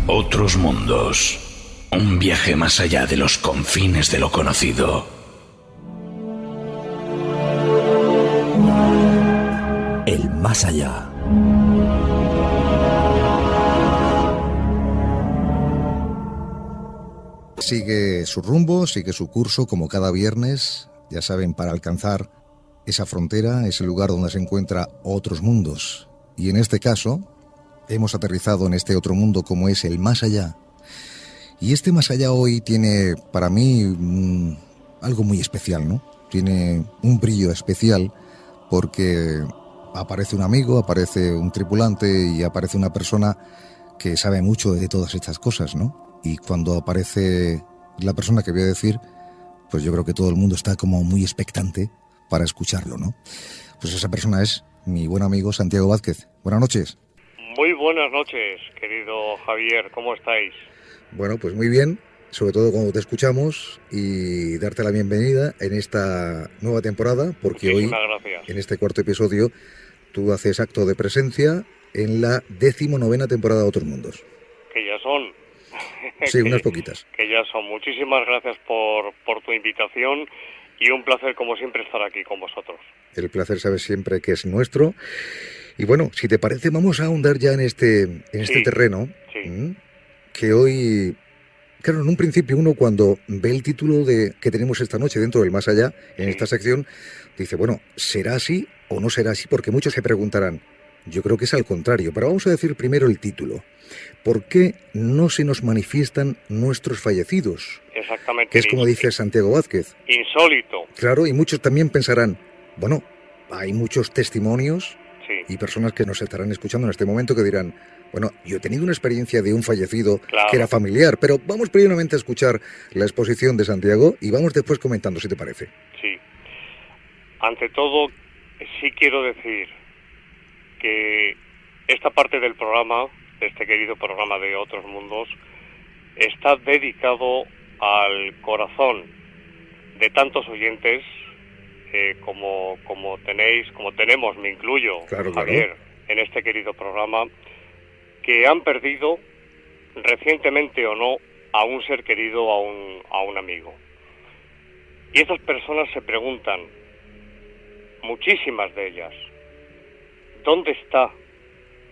Otros mundos. Un viaje más allá de los confines de lo conocido. El más allá. Sigue su rumbo, sigue su curso como cada viernes, ya saben, para alcanzar esa frontera, ese lugar donde se encuentran otros mundos. Y en este caso, hemos aterrizado en este otro mundo como es el más allá. Y este más allá hoy tiene para mí algo muy especial, ¿no? Tiene un brillo especial porque aparece un amigo, aparece un tripulante y aparece una persona que sabe mucho de todas estas cosas, ¿no? Y cuando aparece la persona que voy a decir, pues yo creo que todo el mundo está como muy expectante para escucharlo, ¿no? Pues esa persona es mi buen amigo Santiago Vázquez. Buenas noches. Muy buenas noches, querido Javier, ¿cómo estáis? Bueno, pues muy bien, sobre todo cuando te escuchamos, y darte la bienvenida en esta nueva temporada, porque Muchísimas hoy, gracias. en este cuarto episodio, tú haces acto de presencia en la 19ª temporada de Otros Mundos. Que ya son. Sí, unas poquitas. Que ya son. Muchísimas gracias por tu invitación y un placer, como siempre, estar aquí con vosotros. El placer, sabes siempre que es nuestro. Y bueno, si te parece, vamos a ahondar ya en este terreno. Sí. Que hoy, claro, en un principio uno cuando ve el título que tenemos esta noche dentro del Más Allá, en esta sección, dice, bueno, ¿será así o no será así? Porque muchos se preguntarán. Yo creo que es al contrario, pero vamos a decir primero el título. ¿Por qué no se nos manifiestan nuestros fallecidos? Exactamente. Que es como dice Santiago Vázquez. Insólito. Claro, y muchos también pensarán, bueno, hay muchos testimonios y personas que nos estarán escuchando en este momento que dirán, bueno, yo he tenido una experiencia de un fallecido que era familiar, pero vamos primeramente a escuchar la exposición de Santiago y vamos después comentando, si te parece. Sí. Ante todo, sí quiero decir que esta parte del programa, de este querido programa de Otros Mundos, está dedicado al corazón de tantos oyentes como tenemos, me incluyo, Javier, en este querido programa, que han perdido recientemente o no a un ser querido, a un amigo. Y esas personas se preguntan, muchísimas de ellas, ¿dónde está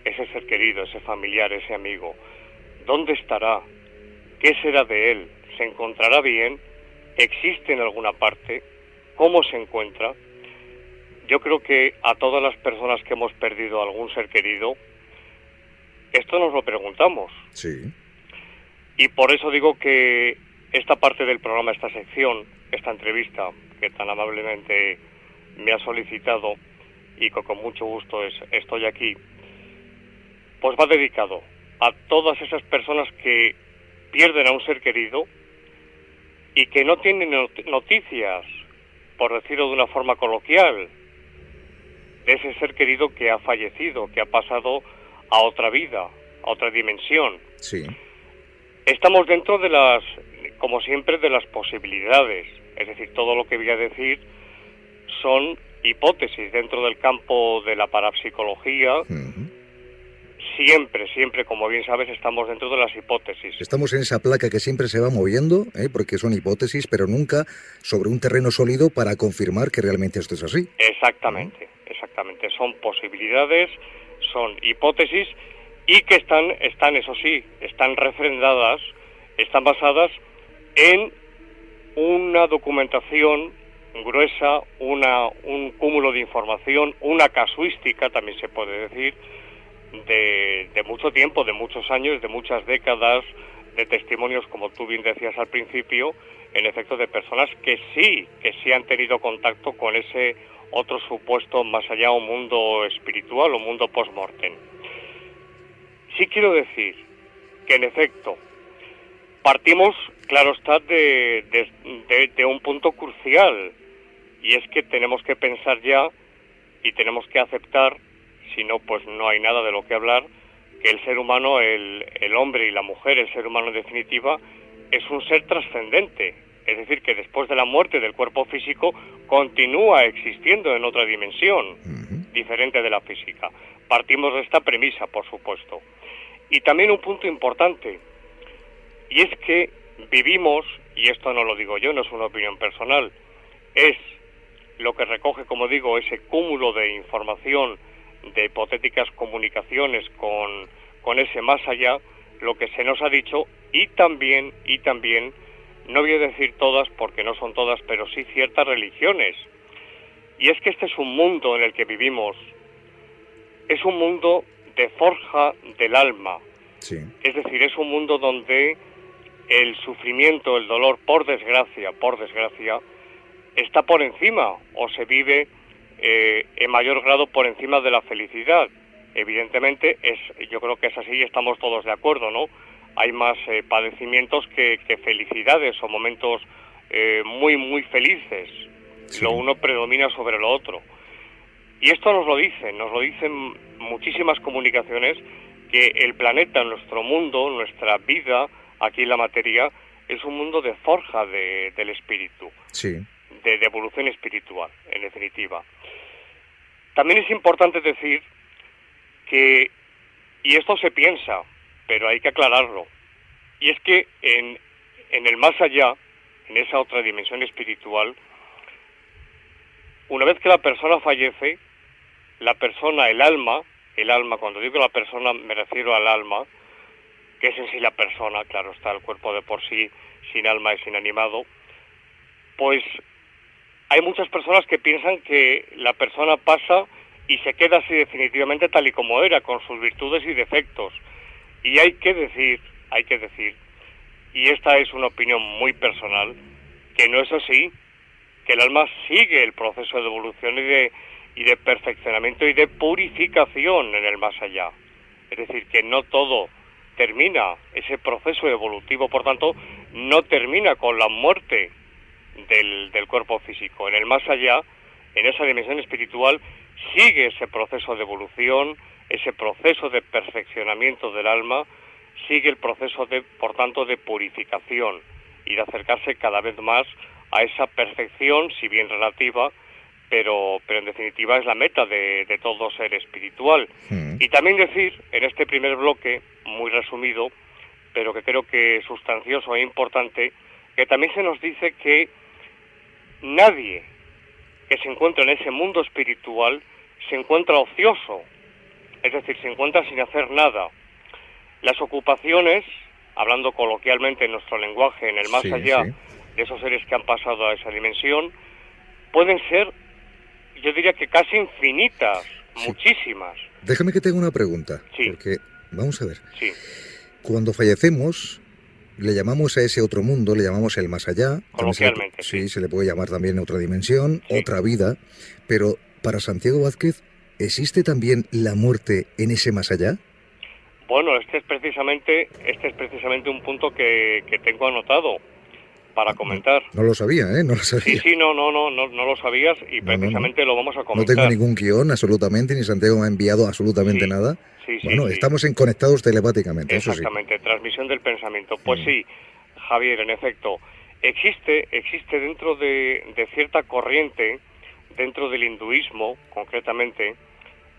ese ser querido, ese familiar, ese amigo? ¿Dónde estará? ¿Qué será de él? ¿Se encontrará bien? ¿Existe en alguna parte? ¿Cómo se encuentra? Yo creo que a todas las personas que hemos perdido algún ser querido, esto nos lo preguntamos. Sí. Y por eso digo que esta parte del programa, esta sección, esta entrevista que tan amablemente me ha solicitado y que con mucho gusto estoy aquí, pues va dedicado a todas esas personas que pierden a un ser querido y que no tienen noticias, por decirlo de una forma coloquial, de ese ser querido que ha fallecido, que ha pasado a otra vida, a otra dimensión. Sí. Estamos dentro de las, como siempre, de las posibilidades. Es decir, todo lo que voy a decir son hipótesis dentro del campo de la parapsicología. Siempre, como bien sabes, estamos dentro de las hipótesis. Estamos en esa placa que siempre se va moviendo, porque son hipótesis, pero nunca sobre un terreno sólido para confirmar que realmente esto es así. Exactamente. Son posibilidades, son hipótesis y que están, eso sí, están refrendadas, están basadas en una documentación gruesa, un cúmulo de información, una casuística, también se puede decir, de mucho tiempo, de muchos años, de muchas décadas, de testimonios, como tú bien decías al principio, en efecto, de personas que sí han tenido contacto con ese otro supuesto más allá, un mundo espiritual, un mundo post-mortem. Sí quiero decir que, en efecto, partimos, claro está, de un punto crucial, y es que tenemos que pensar ya y tenemos que aceptar, si no, pues no hay nada de lo que hablar, que el ser humano, el hombre y la mujer, el ser humano en definitiva, es un ser trascendente. Es decir, que después de la muerte del cuerpo físico continúa existiendo en otra dimensión, diferente de la física. Partimos de esta premisa, por supuesto. Y también un punto importante, y es que vivimos, y esto no lo digo yo, no es una opinión personal, es lo que recoge, como digo, ese cúmulo de información, de hipotéticas comunicaciones con ese más allá, lo que se nos ha dicho, y también, no voy a decir todas porque no son todas, pero sí ciertas religiones. Y es que este es un mundo en el que vivimos, es un mundo de forja del alma. Sí. Es decir, es un mundo donde el sufrimiento, el dolor, por desgracia, está por encima o se vive en mayor grado por encima de la felicidad. Evidentemente, yo creo que es así y estamos todos de acuerdo, ¿no? Hay más padecimientos que felicidades o momentos muy, muy felices. Sí. Lo uno predomina sobre lo otro. Y esto nos lo dicen muchísimas comunicaciones, que el planeta, nuestro mundo, nuestra vida aquí en la materia, es un mundo de forja del espíritu, Sí. de evolución espiritual, en definitiva. También es importante decir que, y esto se piensa, pero hay que aclararlo, y es que en el más allá, en esa otra dimensión espiritual, una vez que la persona fallece, la persona, el alma, cuando digo la persona me refiero al alma, que es en sí la persona, claro está, el cuerpo de por sí, sin alma es inanimado, pues hay muchas personas que piensan que la persona pasa y se queda así definitivamente tal y como era, con sus virtudes y defectos. Y hay que decir, y esta es una opinión muy personal, que no es así, que el alma sigue el proceso de evolución y de perfeccionamiento y de purificación en el más allá. Es decir, que no todo termina, ese proceso evolutivo, por tanto, no termina con la muerte del cuerpo físico. En el más allá, en esa dimensión espiritual, sigue ese proceso de evolución, ese proceso de perfeccionamiento del alma, sigue el proceso por tanto, de purificación y de acercarse cada vez más a esa perfección, si bien relativa, pero en definitiva es la meta de todo ser espiritual. Y también decir, en este primer bloque, muy resumido, pero que creo que sustancioso e importante, que también se nos dice que nadie que se encuentra en ese mundo espiritual se encuentra ocioso, es decir, se encuentra sin hacer nada. Las ocupaciones, hablando coloquialmente en nuestro lenguaje, en el más allá de esos seres que han pasado a esa dimensión, pueden ser, yo diría que casi infinitas, muchísimas. Déjame que te haga una pregunta, porque, vamos a ver, cuando fallecemos, le llamamos a ese otro mundo, le llamamos el más allá. Coloquialmente, se le puede llamar también otra dimensión, otra vida, pero para Santiago Vázquez, ¿existe también la muerte en ese más allá? Bueno, este es precisamente un punto que tengo anotado para comentar. No lo sabía, ¿eh? No lo sabía. Sí, no lo sabías y precisamente lo vamos a comentar. No tengo ningún guión, absolutamente, ni Santiago me ha enviado absolutamente nada. Estamos conectados telepáticamente, exactamente, eso sí. Transmisión del pensamiento. Pues sí, Javier, en efecto, existe dentro de cierta corriente, dentro del hinduismo, concretamente,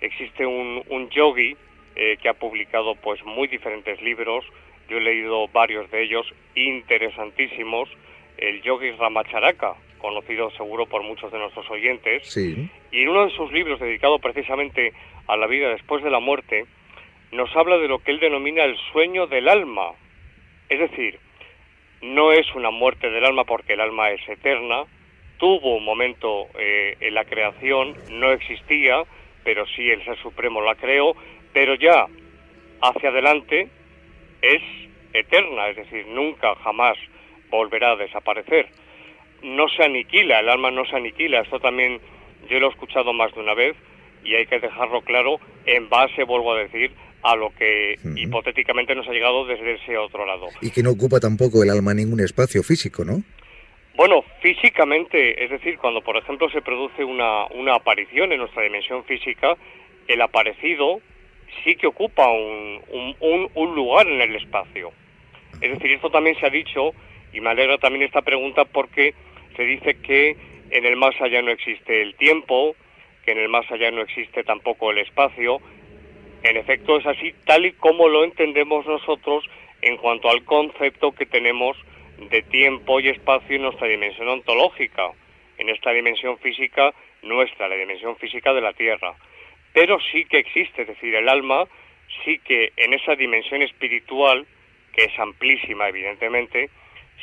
existe un yogi que ha publicado pues muy diferentes libros. Yo he leído varios de ellos interesantísimos, el yogi Ramacharaka, conocido seguro por muchos de nuestros oyentes, y en uno de sus libros dedicado precisamente a la vida después de la muerte, nos habla de lo que él denomina el sueño del alma. Es decir, no es una muerte del alma porque el alma es eterna, tuvo un momento en la creación, no existía, pero sí el Ser Supremo la creó, pero ya hacia adelante es eterna, es decir, nunca, jamás volverá a desaparecer. No se aniquila, el alma no se aniquila, esto también yo lo he escuchado más de una vez y hay que dejarlo claro en base, vuelvo a decir, a lo que hipotéticamente nos ha llegado desde ese otro lado. Y que no ocupa tampoco el alma ningún espacio físico, ¿no? Bueno, físicamente, es decir, cuando por ejemplo se produce una aparición en nuestra dimensión física, el aparecido sí que ocupa un lugar en el espacio. Es decir, esto también se ha dicho, y me alegra también esta pregunta porque se dice que en el más allá no existe el tiempo, que en el más allá no existe tampoco el espacio. En efecto es así, tal y como lo entendemos nosotros en cuanto al concepto que tenemos de tiempo y espacio en nuestra dimensión ontológica, en esta dimensión física nuestra, la dimensión física de la Tierra. Pero sí que existe, es decir, el alma sí que en esa dimensión espiritual, que es amplísima evidentemente,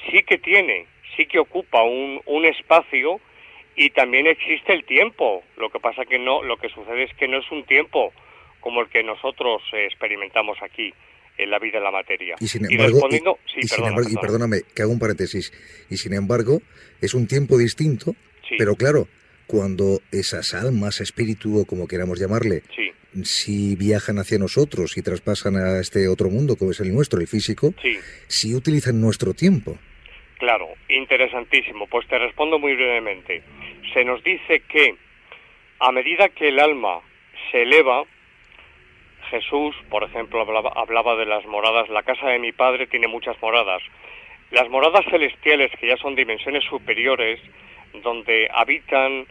sí que ocupa un espacio, y también existe el tiempo. Lo que pasa que no, lo que sucede es que no es un tiempo como el que nosotros experimentamos aquí en la vida de la materia. Y sin embargo, respondiendo, y perdóname, que hago un paréntesis, y sin embargo, es un tiempo distinto, sí. Pero claro, cuando esas almas, espíritu o como queramos llamarle, sí. Si viajan hacia nosotros y traspasan a este otro mundo, como es el nuestro, el físico, sí utilizan nuestro tiempo. Claro, interesantísimo. Pues te respondo muy brevemente. Se nos dice que a medida que el alma se eleva, Jesús, por ejemplo, hablaba de las moradas. La casa de mi Padre tiene muchas moradas. Las moradas celestiales, que ya son dimensiones superiores, donde habitan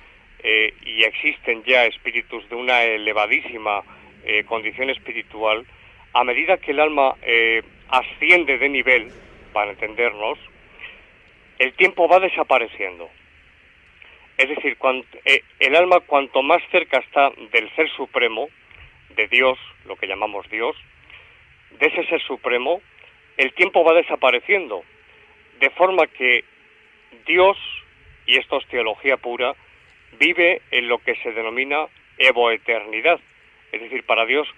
y existen ya espíritus de una elevadísima condición espiritual, a medida que el alma asciende de nivel, para entendernos, el tiempo va desapareciendo. Es decir, el alma cuanto más cerca está del Ser Supremo, de Dios, lo que llamamos Dios, de ese Ser Supremo, el tiempo va desapareciendo, de forma que Dios, y esto es teología pura, vive en lo que se denomina evoeternidad. Es decir, para Dios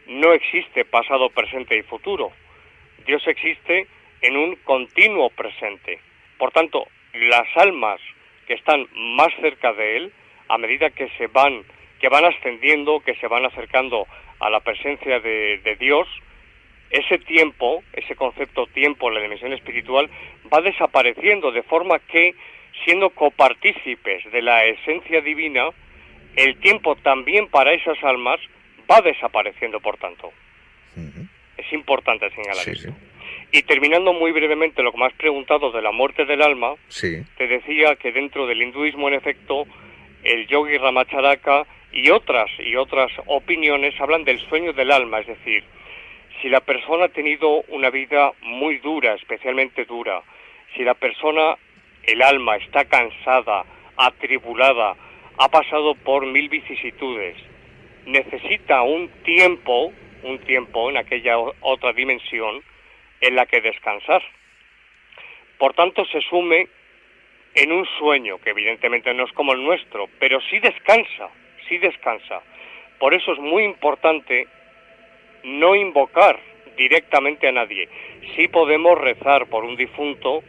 no existe pasado, presente y futuro. Dios existe en un continuo presente. Por tanto, las almas que están más cerca de Él, a medida que van ascendiendo, que se van acercando a la presencia de Dios, ese tiempo, ese concepto tiempo en la dimensión espiritual, va desapareciendo, de forma que, siendo copartícipes de la esencia divina, el tiempo también para esas almas va desapareciendo, por tanto. Es importante señalar eso. Y terminando muy brevemente lo que me has preguntado de la muerte del alma, te decía que dentro del hinduismo, en efecto, el yogi Ramacharaka y otras opiniones hablan del sueño del alma, es decir, si la persona ha tenido una vida muy dura, especialmente dura, si la persona, el alma, está cansada, atribulada, ha pasado por 1000 vicisitudes, necesita un tiempo en aquella otra dimensión en la que descansar. Por tanto, se sume en un sueño, que evidentemente no es como el nuestro, pero sí descansa. Por eso es muy importante no invocar directamente a nadie. Sí podemos rezar por un difunto,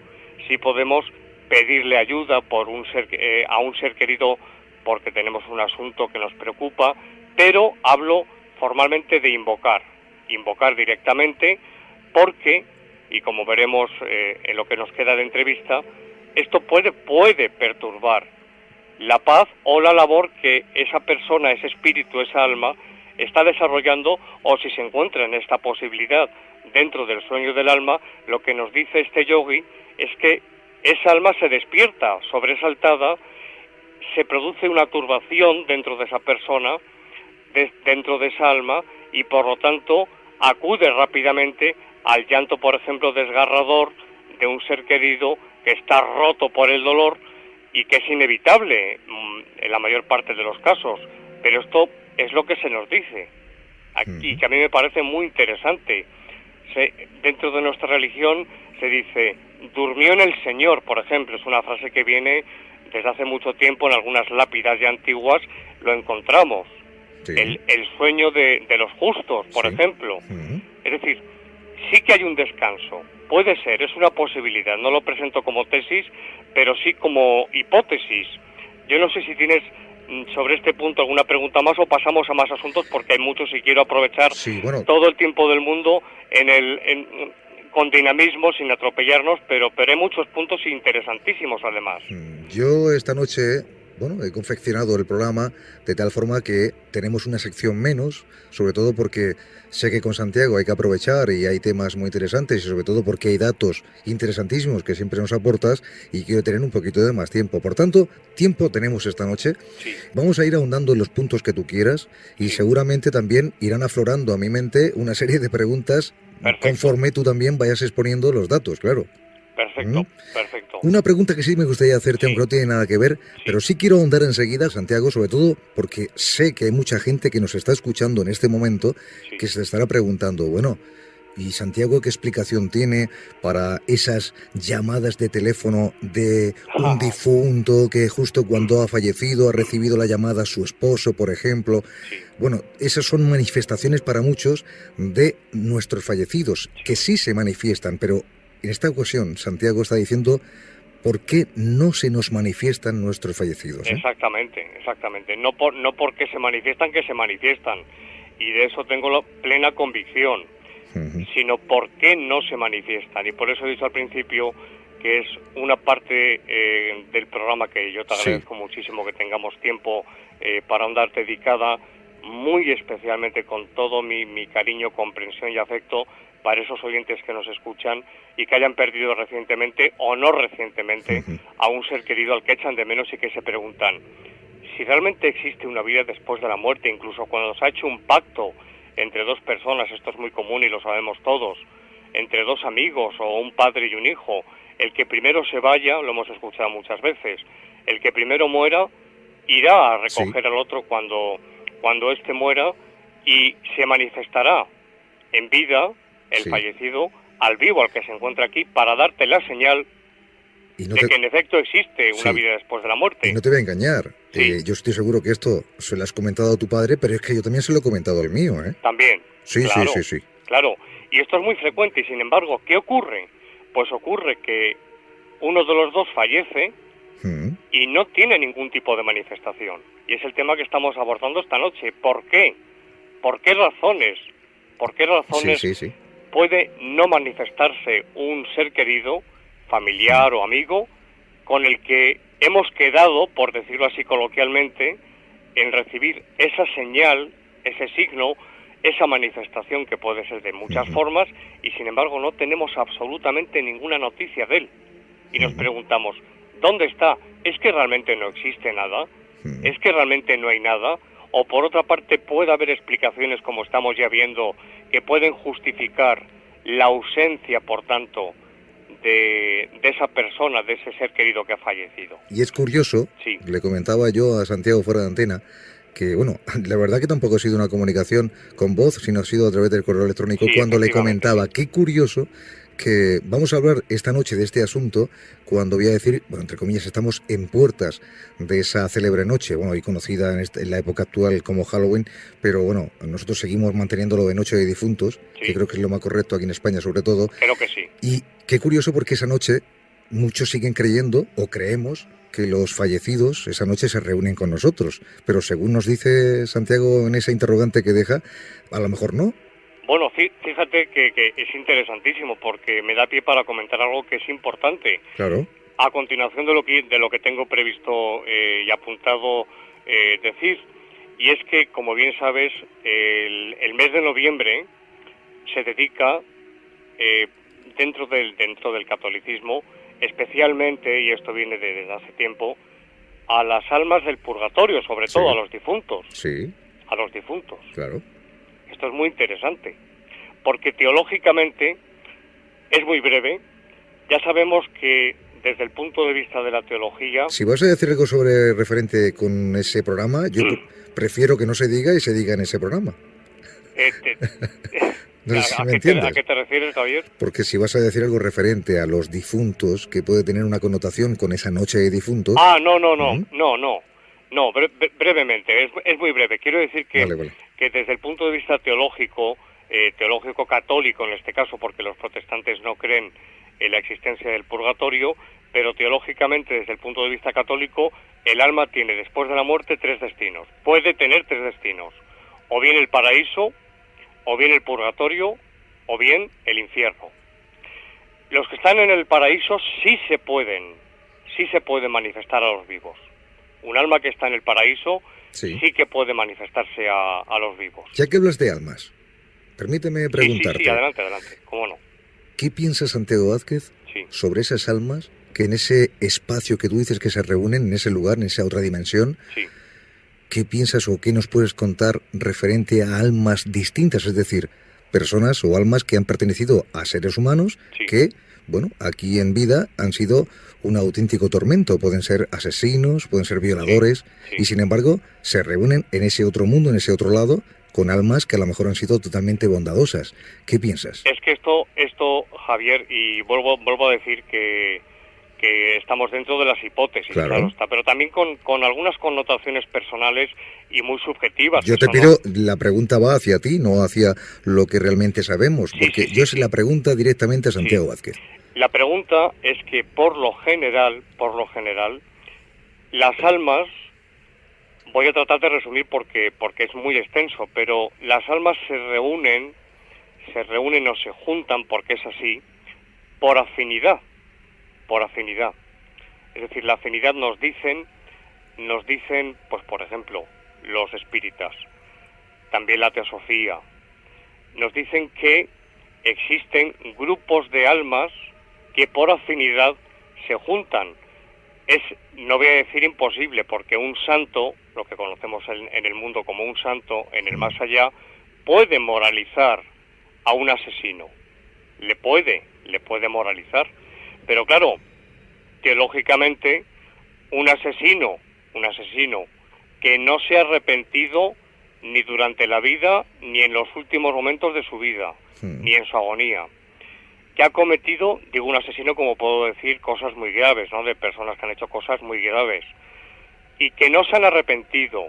sí podemos pedirle ayuda a un ser querido porque tenemos un asunto que nos preocupa, pero hablo formalmente de invocar directamente, porque, y como veremos en lo que nos queda de entrevista, esto puede perturbar la paz o la labor que esa persona, ese espíritu, esa alma está desarrollando, o si se encuentra en esta posibilidad dentro del sueño del alma. Lo que nos dice este yogi es que esa alma se despierta sobresaltada, se produce una turbación dentro de esa persona, dentro de esa alma, y por lo tanto acude rápidamente al llanto, por ejemplo, desgarrador de un ser querido que está roto por el dolor y que es inevitable en la mayor parte de los casos. Pero esto es lo que se nos dice aquí, que a mí me parece muy interesante. Dentro de nuestra religión se dice, durmió en el Señor, por ejemplo, es una frase que viene desde hace mucho tiempo en algunas lápidas ya antiguas, lo encontramos. El sueño de los justos, por ejemplo. Es decir, sí que hay un descanso, puede ser, es una posibilidad, no lo presento como tesis, pero sí como hipótesis. Yo no sé si tienes sobre este punto alguna pregunta más o pasamos a más asuntos, porque hay muchos y quiero aprovechar todo el tiempo del mundo con dinamismo, sin atropellarnos, pero hay muchos puntos interesantísimos además. Yo esta noche bueno, he confeccionado el programa de tal forma que tenemos una sección menos, sobre todo porque sé que con Santiago hay que aprovechar y hay temas muy interesantes y sobre todo porque hay datos interesantísimos que siempre nos aportas y quiero tener un poquito de más tiempo. Por tanto, tiempo tenemos esta noche. Sí, Vamos a ir ahondando en los puntos que tú quieras y sí, seguramente también irán aflorando a mi mente una serie de preguntas perfecto, conforme tú también vayas exponiendo los datos, claro. ¿Mm? perfecto, perfecto. Una pregunta que sí me gustaría hacerte, aunque Sí, no tiene nada que ver, pero sí, sí quiero ahondar enseguida, Santiago, sobre todo porque sé que hay mucha gente que nos está escuchando en este momento sí. que se estará preguntando, bueno, ¿y Santiago qué explicación tiene para esas llamadas de teléfono de un difunto que justo cuando ha fallecido ha recibido la llamada su esposo, por ejemplo? Sí, Bueno, esas son manifestaciones para muchos de nuestros fallecidos, que sí. sí se manifiestan, pero en esta ocasión Santiago está diciendo por qué no se nos manifiestan nuestros fallecidos, ¿eh? Exactamente, exactamente. No porque se manifiestan que se manifiestan, y de eso tengo la plena convicción, Ujú. sino por qué no se manifiestan. Y por eso he dicho al principio que es una parte del programa que yo te Sí. agradezco muchísimo que tengamos tiempo para ahondar dedicada muy especialmente con todo mi cariño, comprensión y afecto para esos oyentes que nos escuchan y que hayan perdido recientemente o no recientemente Ujú. a un ser querido al que echan de menos y que se preguntan si realmente existe una vida después de la muerte, incluso cuando se ha hecho un pacto entre dos personas, esto es muy común y lo sabemos todos, entre dos amigos o un padre y un hijo, el que primero se vaya, lo hemos escuchado muchas veces, el que primero muera irá a Sí, recoger al otro cuando éste muera y se manifestará en vida el sí. fallecido al vivo, al que se encuentra aquí, para darte la señal Y no de te, que en efecto existe una sí. vida después de la Y muerte. no te voy a engañar. Sí, Yo estoy seguro que esto se lo has comentado a tu padre, pero es que yo también se lo he comentado al mío, ¿eh? también, Sí, sí, claro, sí, sí. claro. Y esto es muy frecuente y sin embargo, ¿qué ocurre? Pues ocurre que uno de los dos fallece Mm. y no tiene ningún tipo de manifestación. Y es el tema que estamos abordando esta noche. ¿Por qué? ¿Por qué razones? ¿Por qué Sí, razones sí, sí. puede no manifestarse un ser querido, Mm. familiar o amigo, con el que hemos quedado, por decirlo así coloquialmente, en recibir esa señal, ese signo, esa manifestación que puede ser de muchas Ujú. formas y sin embargo no tenemos absolutamente ninguna noticia de él? Y nos Ujú. preguntamos, ¿dónde está? ¿Es que realmente no existe nada? Ujú. ¿Es que realmente no hay nada? O por otra parte puede haber explicaciones, como estamos ya viendo, que pueden justificar la ausencia, por tanto, de esa persona, de ese ser querido que ha fallecido. Y es curioso, Sí, le comentaba yo a Santiago fuera de antena, que bueno, la verdad que tampoco ha sido una comunicación con voz, sino ha sido a través del correo electrónico sí, cuando le efectivamente. comentaba, qué curioso que vamos a hablar esta noche de este asunto cuando voy a decir, bueno, entre comillas, estamos en puertas de esa célebre noche, bueno, y conocida en la época actual como Halloween, pero bueno, nosotros seguimos manteniéndolo de Noche de Difuntos, que Sí, creo que es lo más correcto aquí en España sobre todo, creo que sí. y qué curioso porque esa noche muchos siguen creyendo o creemos que los fallecidos esa noche se reúnen con nosotros, pero según nos dice Santiago en esa interrogante que deja, a lo mejor no. Bueno, fíjate que es interesantísimo porque me da pie para comentar algo que es importante. Claro, A continuación de lo que tengo previsto y apuntado decir, y es que, como bien sabes, el mes de noviembre se dedica eh, dentro del catolicismo, especialmente, y esto viene desde hace tiempo, a las almas del purgatorio, sobre todo a sí, los difuntos, sí, a los difuntos. claro. Esto es muy interesante, porque teológicamente es muy breve. Ya sabemos que desde el punto de vista de la teología, Si vas a decir algo sobre referente con ese programa, yo prefiero que no se diga y se diga en ese programa. eh, te- No sé si me ¿a entiendes. qué te refieres, Javier? Porque si vas a decir algo referente a los difuntos, que puede tener una connotación con esa noche de difuntos. Ah, no, no, no, ¿Mm? no, no, no, brevemente, es muy breve. Quiero decir Vale, vale. que desde el punto de vista teológico, teológico católico en este caso, porque los protestantes no creen en la existencia del purgatorio, pero teológicamente desde el punto de vista católico, el alma tiene después de la muerte tres destinos. Puede tener tres destinos, o bien el paraíso, o bien el purgatorio, o bien el infierno. Los que están en el paraíso sí se pueden manifestar a los vivos. Un alma que está en el paraíso Sí. sí que puede manifestarse a los vivos. Ya que hablas de almas, permíteme preguntarte, Sí, adelante, cómo no. ¿qué piensa Santiago Vázquez Sí. sobre esas almas que en ese espacio que tú dices que se reúnen, en ese lugar, en esa otra dimensión, Sí. qué piensas o qué nos puedes contar referente a almas distintas? Es decir, personas o almas que han pertenecido a seres humanos Sí. que, bueno, aquí en vida han sido un auténtico tormento. Pueden ser asesinos, pueden ser violadores, Sí. y sin embargo se reúnen en ese otro mundo, en ese otro lado, con almas que a lo mejor han sido totalmente bondadosas. ¿Qué piensas? Es que esto, Javier, y vuelvo a decir que estamos dentro de las hipótesis, Claro. está, pero también con algunas connotaciones personales y muy subjetivas. Yo que te son pido, la pregunta va hacia ti, no hacia lo que realmente sabemos, Sí, porque sí, yo sí, se sí. la pregunta directamente a Santiago Sí. Vázquez. La pregunta es que por lo general, las almas, voy a tratar de resumir porque es muy extenso, pero las almas se reúnen o se juntan, porque es así, por afinidad. Es decir, la afinidad nos dicen, pues por ejemplo, los espíritas, también la teosofía, nos dicen que existen grupos de almas que por afinidad se juntan. Es, no voy a decir imposible, porque un santo, lo que conocemos en el mundo como un santo, en el más allá, puede moralizar a un asesino. Le puede moralizar. Pero claro, teológicamente, un asesino que no se ha arrepentido ni durante la vida, ni en los últimos momentos de su vida, ni en su agonía, que ha cometido, digo un asesino como puedo decir, cosas muy graves, ¿no?, de personas que han hecho cosas muy graves, y que no se han arrepentido,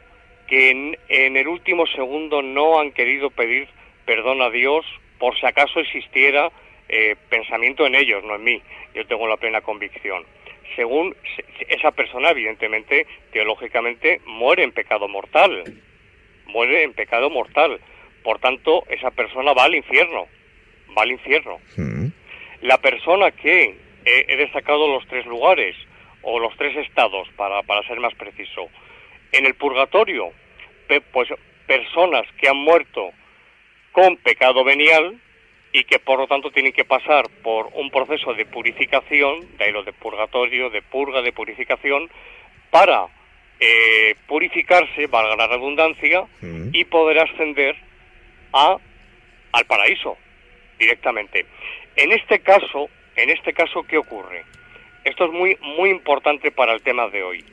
que en el último segundo no han querido pedir perdón a Dios, por si acaso existiera pensamiento en ellos, no en mí. Yo tengo la plena convicción. Según esa persona, evidentemente, teológicamente, muere en pecado mortal. Por tanto, esa persona va al infierno. La persona que he destacado los 3 lugares, o los 3 estados, para ser más preciso. En el purgatorio, pues personas que han muerto con pecado venial y que por lo tanto tienen que pasar por un proceso de purificación, de ahí lo de purgatorio, de purga, de purificación, para purificarse, valga la redundancia, y poder ascender al paraíso directamente. En este caso, ¿qué ocurre? Esto es muy, muy importante para el tema de hoy.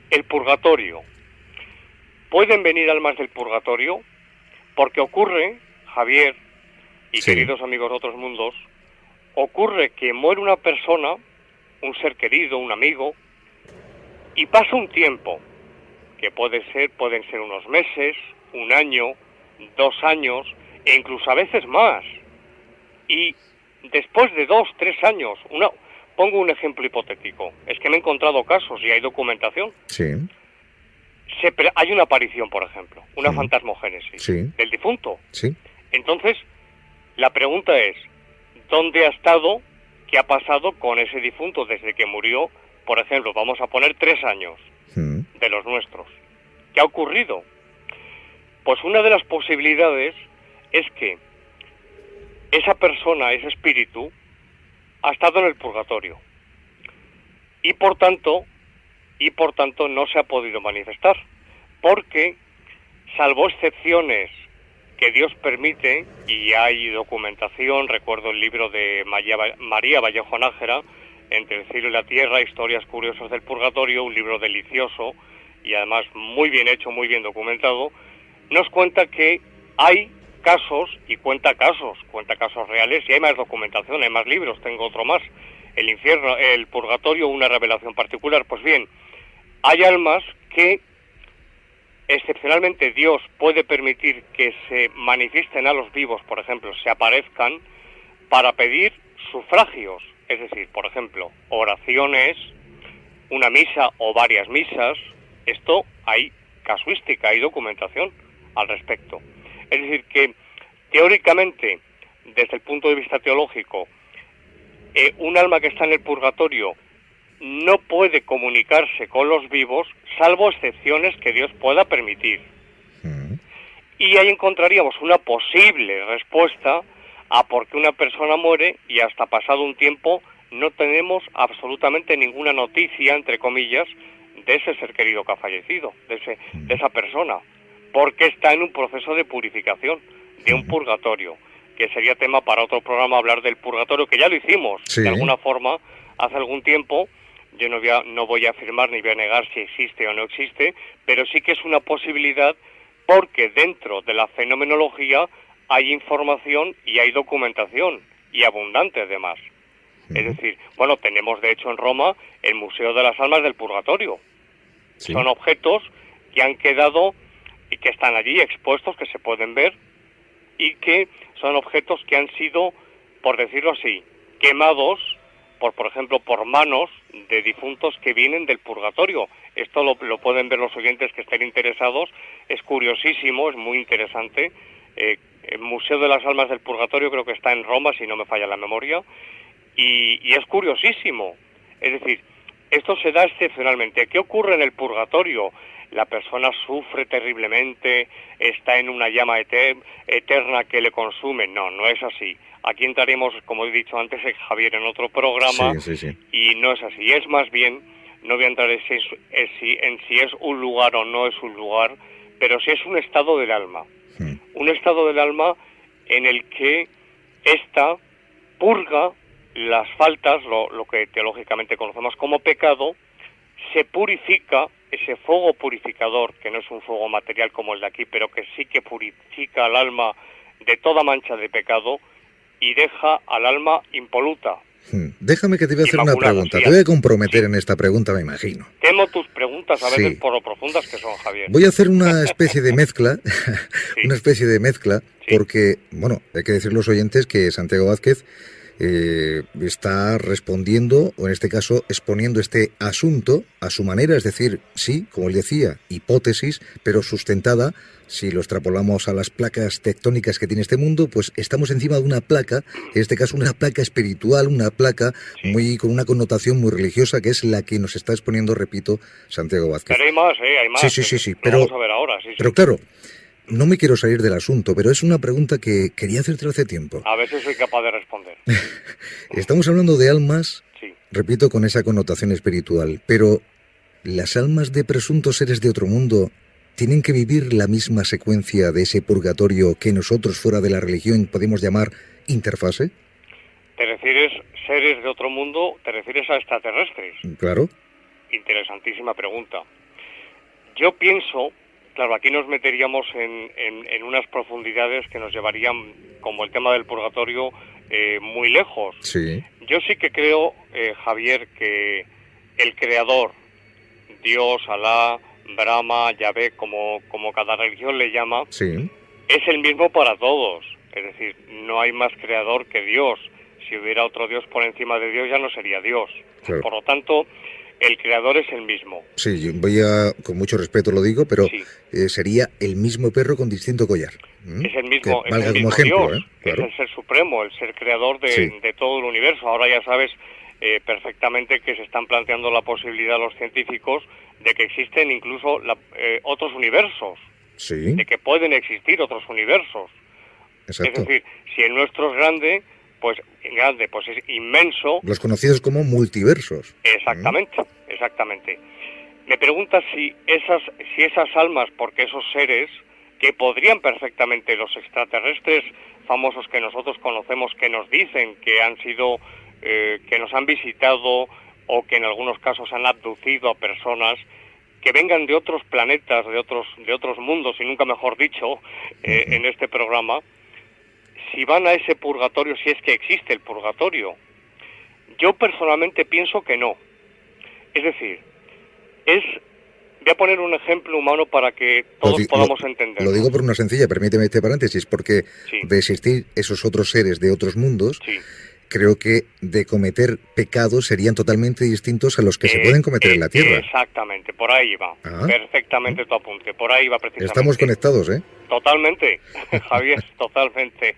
El purgatorio. ¿Pueden venir almas del purgatorio? Porque ocurre, Javier, y queridos amigos de otros mundos, ocurre que muere una persona, un ser querido, un amigo, y pasa un tiempo, que pueden ser unos meses, un año, 2 años, e incluso a veces más. Y después de 2, 3 años, pongo un ejemplo hipotético, es que me he encontrado casos y hay documentación. Sí. Hay una aparición, por ejemplo, una fantasmogénesis del difunto. Sí. Entonces, la pregunta es, ¿dónde ha estado? ¿Qué ha pasado con ese difunto desde que murió? Por ejemplo, vamos a poner 3 años de los nuestros. ¿Qué ha ocurrido? Pues una de las posibilidades es que esa persona, ese espíritu, ha estado en el purgatorio y por tanto no se ha podido manifestar, porque salvo excepciones que Dios permite, y hay documentación, recuerdo el libro de María Vallejo Nájera, Entre el cielo y la tierra, historias curiosas del purgatorio, un libro delicioso y además muy bien hecho, muy bien documentado, nos cuenta que hay casos, y cuenta casos reales, y hay más documentación, hay más libros, tengo otro más, el infierno, el purgatorio, una revelación particular. Pues bien, hay almas que excepcionalmente Dios puede permitir que se manifiesten a los vivos, por ejemplo, se aparezcan para pedir sufragios, es decir, por ejemplo, oraciones, una misa o varias misas. Esto hay casuística, hay documentación al respecto. Es decir, que teóricamente, desde el punto de vista teológico, un alma que está en el purgatorio no puede comunicarse con los vivos, salvo excepciones que Dios pueda permitir. Y ahí encontraríamos una posible respuesta a por qué una persona muere y hasta pasado un tiempo no tenemos absolutamente ninguna noticia, entre comillas, de ese ser querido que ha fallecido, de esa persona, porque está en un proceso de purificación, de un purgatorio, que sería tema para otro programa hablar del purgatorio, que ya lo hicimos, de alguna forma, hace algún tiempo. Yo no voy a afirmar ni voy a negar si existe o no existe, pero sí que es una posibilidad porque dentro de la fenomenología hay información y hay documentación, y abundante además. Es decir, bueno, tenemos de hecho en Roma el Museo de las Almas del Purgatorio. Sí. Son objetos que han quedado y que están allí expuestos, que se pueden ver, y que son objetos que han sido, por decirlo así, quemados, por ejemplo, por manos de difuntos que vienen del purgatorio. Esto lo pueden ver los oyentes que estén interesados. Es curiosísimo, es muy interesante. El Museo de las Almas del Purgatorio creo que está en Roma, si no me falla la memoria, y es curiosísimo. Es decir, esto se da excepcionalmente. ¿Qué ocurre en el purgatorio? La persona sufre terriblemente, está en una llama eterna que le consume. No es así. Aquí entraremos, como he dicho antes, Javier, en otro programa, y no es así. Es más bien, no voy a entrar en si es un lugar o no es un lugar, pero sí es un estado del alma. Un estado del alma en el que ésta purga las faltas, lo que teológicamente conocemos como pecado, se purifica, ese fuego purificador, que no es un fuego material como el de aquí, pero que sí que purifica al alma de toda mancha de pecado y deja al alma impoluta. Déjame que te voy a hacer una pregunta. Te voy a comprometer en esta pregunta, me imagino. Temo tus preguntas a veces por lo profundas que son, Javier. Voy a hacer una especie de mezcla, porque, bueno, hay que decir a los oyentes que Santiago Vázquez está respondiendo, o en este caso exponiendo este asunto a su manera, es decir, sí, como él decía, hipótesis, pero sustentada. Si lo extrapolamos a las placas tectónicas que tiene este mundo, pues estamos encima de una placa, en este caso una placa espiritual, una placa con una connotación muy religiosa, que es la que nos está exponiendo, repito, Santiago Vázquez. Pero hay más, hay más. Sí, pero vamos a ver ahora, Pero claro, no me quiero salir del asunto, pero es una pregunta que quería hacerte hace tiempo. A veces soy capaz de responder. Estamos hablando de almas, repito, con esa connotación espiritual, pero ¿las almas de presuntos seres de otro mundo tienen que vivir la misma secuencia de ese purgatorio que nosotros fuera de la religión podemos llamar interfase? ¿Te refieres seres de otro mundo? ¿Te refieres a extraterrestres? Claro. Interesantísima pregunta. Yo pienso, claro, aquí nos meteríamos en unas profundidades que nos llevarían, como el tema del purgatorio, muy lejos. Sí. Yo sí que creo, Javier, que el Creador, Dios, Alá, Brahma, Yahvé, como cada religión le llama, es el mismo para todos. Es decir, no hay más creador que Dios. Si hubiera otro Dios por encima de Dios, ya no sería Dios. Claro. Por lo tanto, el creador es el mismo. Sí, yo con mucho respeto lo digo, pero sería el mismo perro con distinto collar. Es el mismo, es el mismo ejemplo, Dios, claro. Es el ser supremo, el ser creador de todo el universo. Ahora ya sabes perfectamente que se están planteando la posibilidad los científicos de que existen incluso otros universos, de que pueden existir otros universos. Exacto. Es decir, si el nuestro es grande, pues es inmenso. Los conocidos como multiversos. Exactamente. Me preguntas si esas almas, porque esos seres que podrían perfectamente, los extraterrestres famosos que nosotros conocemos, que nos dicen que han sido, que nos han visitado o que en algunos casos han abducido a personas que vengan de otros planetas, de otros mundos, y nunca mejor dicho, en este programa, si van a ese purgatorio, si es que existe el purgatorio. Yo personalmente pienso que no. Es decir, voy a poner un ejemplo humano para que todos podamos entender. Lo digo por una sencilla, permíteme este paréntesis, porque de existir esos otros seres de otros mundos, creo que de cometer pecados serían totalmente distintos a los que se pueden cometer en la Tierra. Exactamente, por ahí va. Perfectamente tu apunte, por ahí va precisamente. Estamos conectados, ¿eh? Totalmente, Javier, totalmente.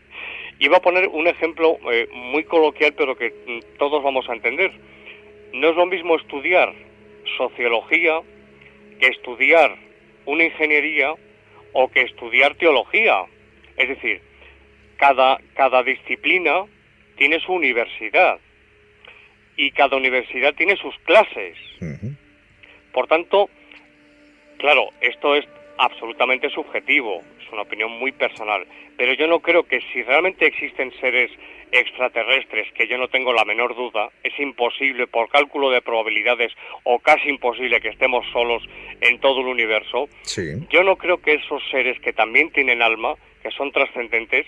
Iba a poner un ejemplo muy coloquial, pero que todos vamos a entender. No es lo mismo estudiar sociología que estudiar una ingeniería o que estudiar teología. Es decir, cada disciplina tiene su universidad y cada universidad tiene sus clases. Ujú. Por tanto, claro, esto es absolutamente subjetivo, es una opinión muy personal, pero yo no creo que si realmente existen seres extraterrestres, que yo no tengo la menor duda, es imposible por cálculo de probabilidades o casi imposible que estemos solos en todo el universo. Sí. Yo no creo que esos seres que también tienen alma, que son trascendentes,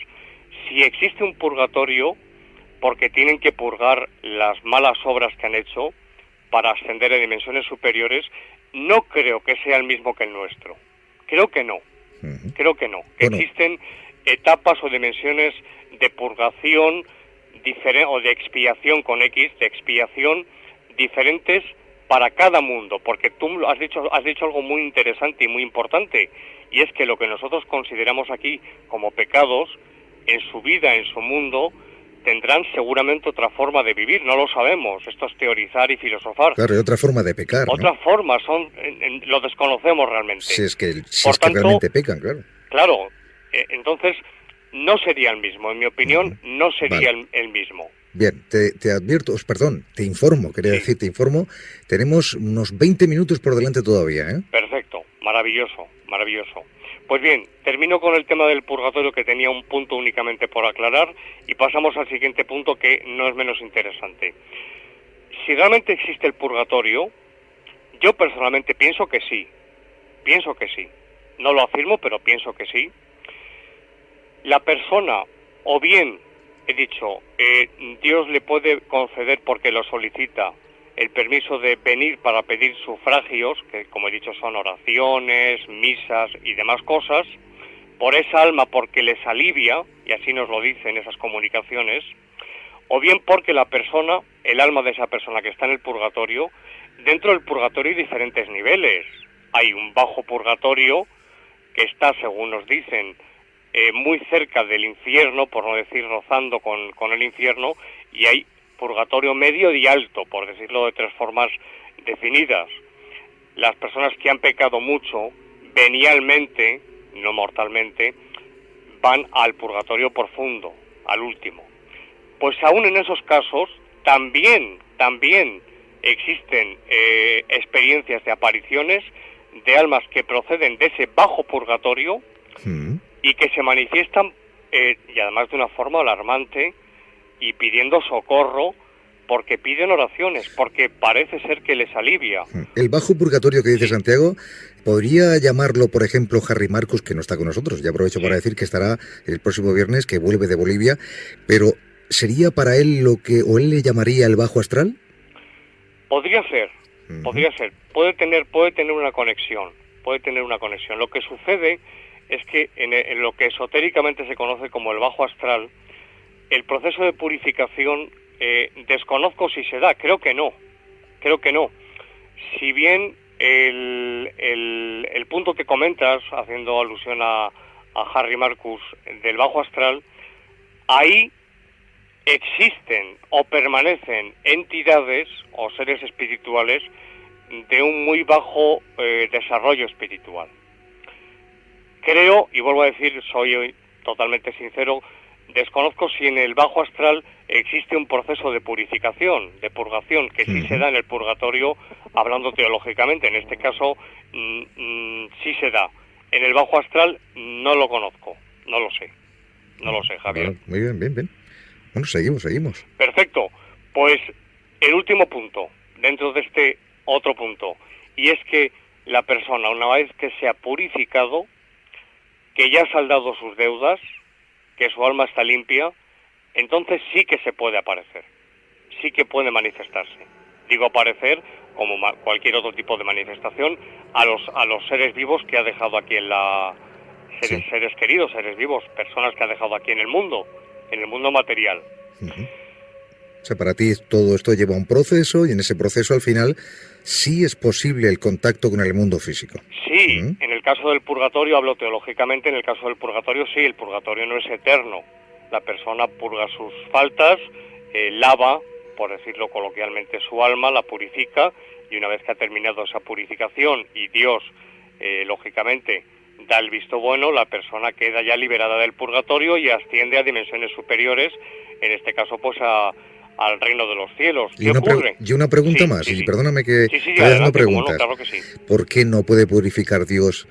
si existe un purgatorio, porque tienen que purgar las malas obras que han hecho para ascender a dimensiones superiores, no creo que sea el mismo que el nuestro. Creo que no. Ujú. Creo que no. Que Bueno. existen etapas o dimensiones de purgación o de expiación con X, de expiación diferentes para cada mundo, porque tú has dicho algo muy interesante y muy importante, y es que lo que nosotros consideramos aquí como pecados, en su vida, en su mundo, tendrán seguramente otra forma de vivir, no lo sabemos, esto es teorizar y filosofar. Claro, hay otra forma de pecar, ¿no? Otra forma, lo desconocemos realmente. Si es que Por tanto, realmente pecan, claro. Claro, entonces no sería el mismo, en mi opinión, Ujú. no sería Vale. el mismo. Bien, te advierto, perdón, te informo, quería Sí. decir, te informo, tenemos unos 20 minutos por delante todavía, ¿eh? Perfecto, maravilloso, maravilloso. Pues bien, termino con el tema del purgatorio, que tenía un punto únicamente por aclarar, y pasamos al siguiente punto, que no es menos interesante. Si realmente existe el purgatorio, yo personalmente pienso que sí. No lo afirmo, pero pienso que sí. La persona, o bien, he dicho, Dios le puede conceder, porque lo solicita, el permiso de venir para pedir sufragios, que como he dicho son oraciones, misas y demás cosas, por esa alma, porque les alivia, y así nos lo dicen esas comunicaciones, o bien porque la persona, el alma de esa persona que está en el purgatorio, dentro del purgatorio hay diferentes niveles. Hay un bajo purgatorio que está, según nos dicen, muy cerca del infierno, por no decir rozando con el infierno, y hay purgatorio medio y alto, por decirlo de tres formas definidas. Las personas que han pecado mucho, venialmente, no mortalmente, van al purgatorio profundo, al último. Pues aún en esos casos, también existen experiencias de apariciones de almas que proceden de ese bajo purgatorio y que se manifiestan, y además de una forma alarmante, y pidiendo socorro, porque piden oraciones, porque parece ser que les alivia. El bajo purgatorio que dice Santiago, podría llamarlo, por ejemplo, Harry Marcus, que no está con nosotros, ya aprovecho para decir que estará el próximo viernes, que vuelve de Bolivia, pero ¿sería para él o él le llamaría el bajo astral? Podría ser, puede tener una conexión, Lo que sucede es que en lo que esotéricamente se conoce como el bajo astral, el proceso de purificación, desconozco si se da, creo que no. Si bien el punto que comentas, haciendo alusión a Harry Marcus, del bajo astral, ahí existen o permanecen entidades o seres espirituales de un muy bajo desarrollo espiritual. Creo, y vuelvo a decir, soy totalmente sincero, desconozco si en el bajo astral existe un proceso de purificación, de purgación, que sí se da en el purgatorio, hablando teológicamente. En este caso, sí se da. En el bajo astral no lo conozco, no lo sé, Javier. Bueno, muy bien, bien. Bueno, seguimos. Perfecto. Pues el último punto, dentro de este otro punto, y es que la persona, una vez que se ha purificado, que ya ha saldado sus deudas, que su alma está limpia, entonces sí que se puede aparecer, sí que puede manifestarse. Digo aparecer como cualquier otro tipo de manifestación a los seres vivos que ha dejado aquí en seres queridos, seres vivos, personas que ha dejado aquí en el mundo material. O sea, para ti todo esto lleva un proceso y en ese proceso al final sí es posible el contacto con el mundo físico. Sí, en el caso del purgatorio, hablo teológicamente, en el caso del purgatorio sí, el purgatorio no es eterno. La persona purga sus faltas, lava por decirlo coloquialmente, su alma, la purifica, y una vez que ha terminado esa purificación y Dios, lógicamente, da el visto bueno, la persona queda ya liberada del purgatorio y asciende a dimensiones superiores, en este caso pues al reino de los cielos. ¿Qué ocurre? Y una pregunta Sí, más, sí, y sí. perdóname que Sí, te vaya haciendo adelante, cómo no, preguntas. claro que sí. ¿Por qué no puede purificar Dios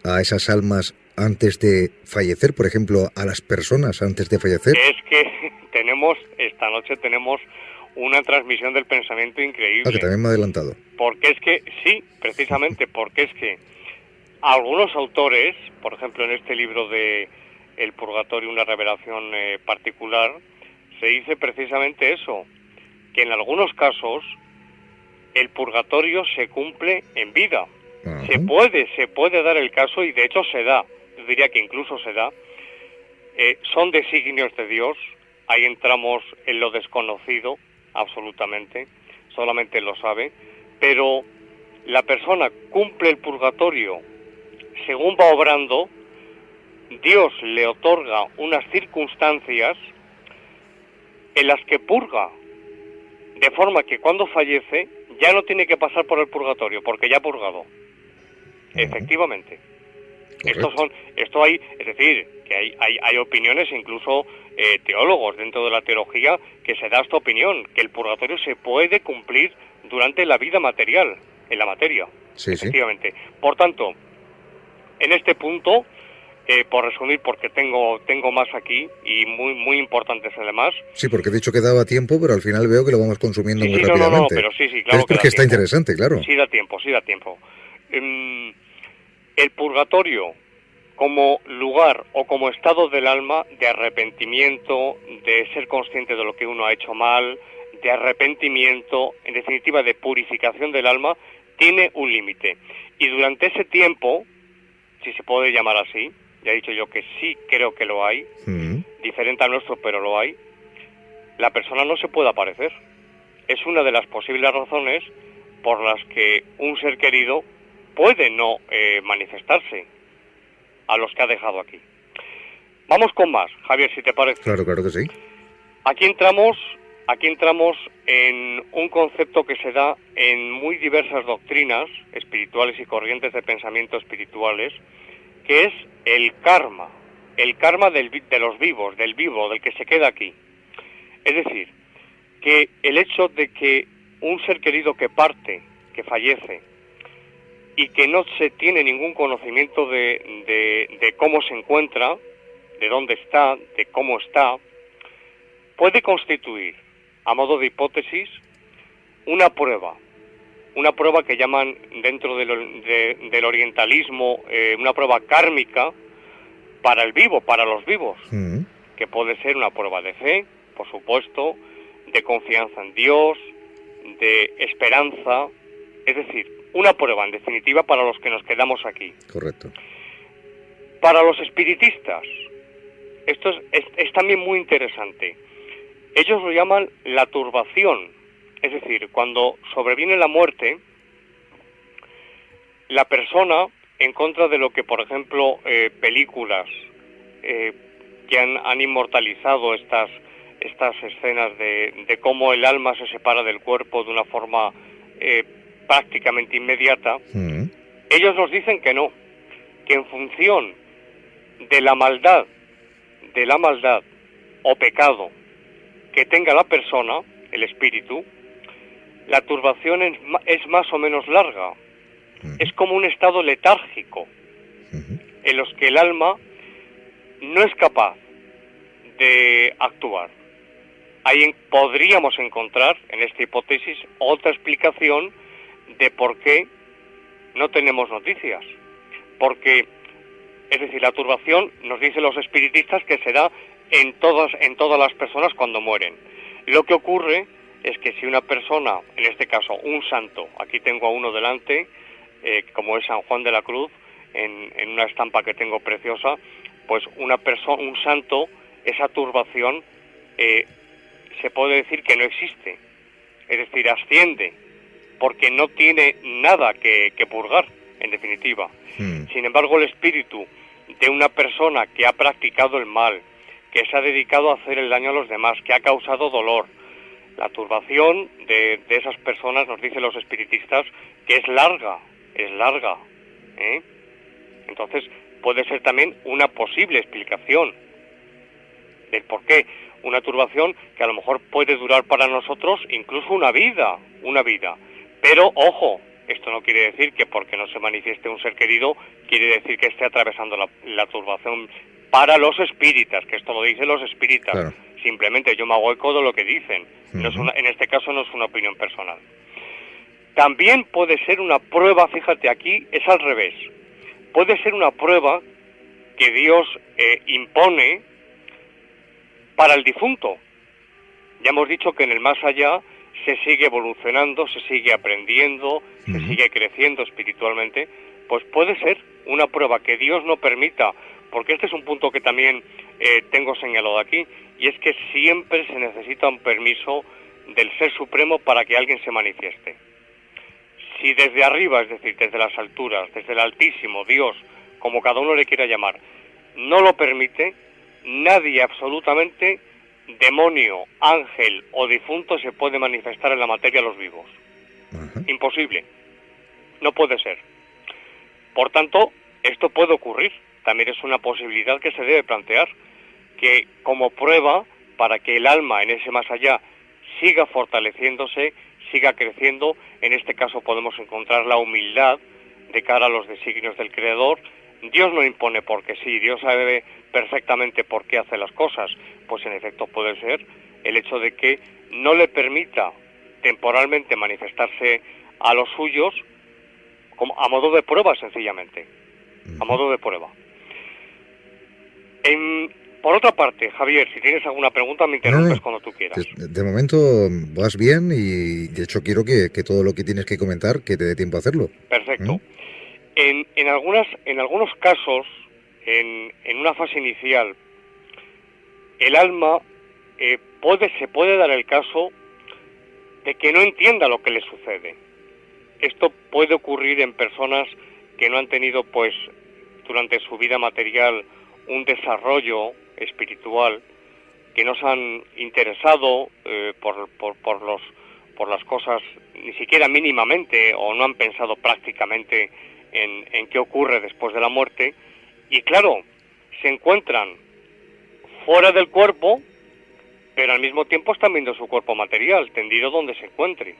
a esas almas antes de fallecer? Por ejemplo, a las personas antes de fallecer. Es que esta noche tenemos una transmisión del pensamiento increíble. Que también me ha adelantado. Porque es que, sí, precisamente, porque es que algunos autores, por ejemplo en este libro de El Purgatorio, una revelación particular, se dice precisamente eso, que en algunos casos el purgatorio se cumple en vida. Ajá. Se puede dar el caso, y de hecho se da, yo diría que incluso se da. Son designios de Dios, ahí entramos en lo desconocido, absolutamente, solamente lo sabe, pero la persona cumple el purgatorio según va obrando, Dios le otorga unas circunstancias en las que purga, de forma que cuando fallece ya no tiene que pasar por el purgatorio, porque ya ha purgado. Efectivamente. Esto hay, es decir, que hay opiniones, incluso teólogos dentro de la teología, que se da esta opinión, que el purgatorio se puede cumplir durante la vida material, en la materia. Sí, efectivamente. Sí. Por tanto, en este punto, por resumir, porque tengo más aquí y muy importantes además. Sí, porque he dicho que daba tiempo, pero al final veo que lo vamos consumiendo muy rápidamente. No, pero sí, claro. Es porque está interesante, claro. Sí da tiempo. El purgatorio como lugar o como estado del alma de arrepentimiento, de ser consciente de lo que uno ha hecho mal, de arrepentimiento, en definitiva de purificación del alma, tiene un límite. Y durante ese tiempo, si se puede llamar así, ya he dicho yo que sí creo que lo hay, diferente al nuestro, pero lo hay, la persona no se puede aparecer. Es una de las posibles razones por las que un ser querido puede no manifestarse a los que ha dejado aquí. Vamos con más, Javier, si te parece. Claro que sí. Aquí entramos en un concepto que se da en muy diversas doctrinas espirituales y corrientes de pensamiento espirituales, que es el karma de los vivos, del vivo, del que se queda aquí. Es decir, que el hecho de que un ser querido que parte, que fallece, y que no se tiene ningún conocimiento de cómo se encuentra, de dónde está, de cómo está, puede constituir, a modo de hipótesis, una prueba que llaman dentro del orientalismo una prueba kármica para el vivo, para los vivos, que puede ser una prueba de fe, por supuesto, de confianza en Dios, de esperanza, es decir, una prueba, en definitiva, para los que nos quedamos aquí. Correcto. Para los espiritistas, esto es también muy interesante. Ellos lo llaman la turbación, es decir, cuando sobreviene la muerte, la persona, en contra de lo que, por ejemplo, películas que han inmortalizado estas escenas de cómo el alma se separa del cuerpo de una forma prácticamente inmediata, ellos nos dicen que no, que en función de la maldad o pecado que tenga la persona, el espíritu, la turbación es más o menos larga. Es como un estado letárgico en los que el alma no es capaz de actuar. Ahí podríamos encontrar, en esta hipótesis, otra explicación de por qué no tenemos noticias. Porque, es decir, la turbación, nos dicen los espiritistas, que se da en todas las personas cuando mueren. Lo que ocurre es que si una persona, en este caso un santo, aquí tengo a uno delante, como es San Juan de la Cruz, en una estampa que tengo preciosa, pues un santo, esa turbación se puede decir que no existe, es decir, asciende, porque no tiene nada que purgar, en definitiva. Sin embargo, el espíritu de una persona que ha practicado el mal, que se ha dedicado a hacer el daño a los demás, que ha causado dolor, La turbación de esas personas, nos dicen los espiritistas, que es larga, ¿eh? Entonces, puede ser también una posible explicación del por qué. Una turbación que a lo mejor puede durar para nosotros incluso una vida. Pero, ojo, esto no quiere decir que porque no se manifieste un ser querido, quiere decir que esté atravesando la turbación para los espíritas, que esto lo dicen los espíritas. Claro. Simplemente yo me hago eco de lo que dicen. No es en este caso no es una opinión personal. También puede ser una prueba, fíjate, aquí es al revés. Puede ser una prueba que Dios impone para el difunto. Ya hemos dicho que en el más allá se sigue evolucionando, se sigue aprendiendo, se sigue creciendo espiritualmente. Pues puede ser una prueba que Dios no permita, porque este es un punto que también tengo señalado aquí, y es que siempre se necesita un permiso del Ser Supremo para que alguien se manifieste. Si desde arriba, es decir, desde las alturas, desde el Altísimo, Dios, como cada uno le quiera llamar, no lo permite, nadie absolutamente, demonio, ángel o difunto, se puede manifestar en la materia a los vivos. Imposible. No puede ser. Por tanto, esto puede ocurrir. También es una posibilidad que se debe plantear, que como prueba para que el alma en ese más allá siga fortaleciéndose, siga creciendo, en este caso podemos encontrar la humildad de cara a los designios del Creador. Dios no impone porque sí, Dios sabe perfectamente por qué hace las cosas. Pues en efecto puede ser el hecho de que no le permita temporalmente manifestarse a los suyos como a modo de prueba, sencillamente, a modo de prueba. Por otra parte, Javier, si tienes alguna pregunta me interrumpes cuando tú quieras. De momento vas bien y de hecho quiero que todo lo que tienes que comentar, que te dé tiempo a hacerlo. Perfecto. En algunos casos, en una fase inicial, el alma se puede dar el caso de que no entienda lo que le sucede. Esto puede ocurrir en personas que no han tenido, pues, durante su vida material un desarrollo espiritual, que no se han interesado por las cosas ni siquiera mínimamente, o no han pensado prácticamente en qué ocurre después de la muerte, y claro, se encuentran fuera del cuerpo, pero al mismo tiempo están viendo su cuerpo material, tendido donde se encuentre.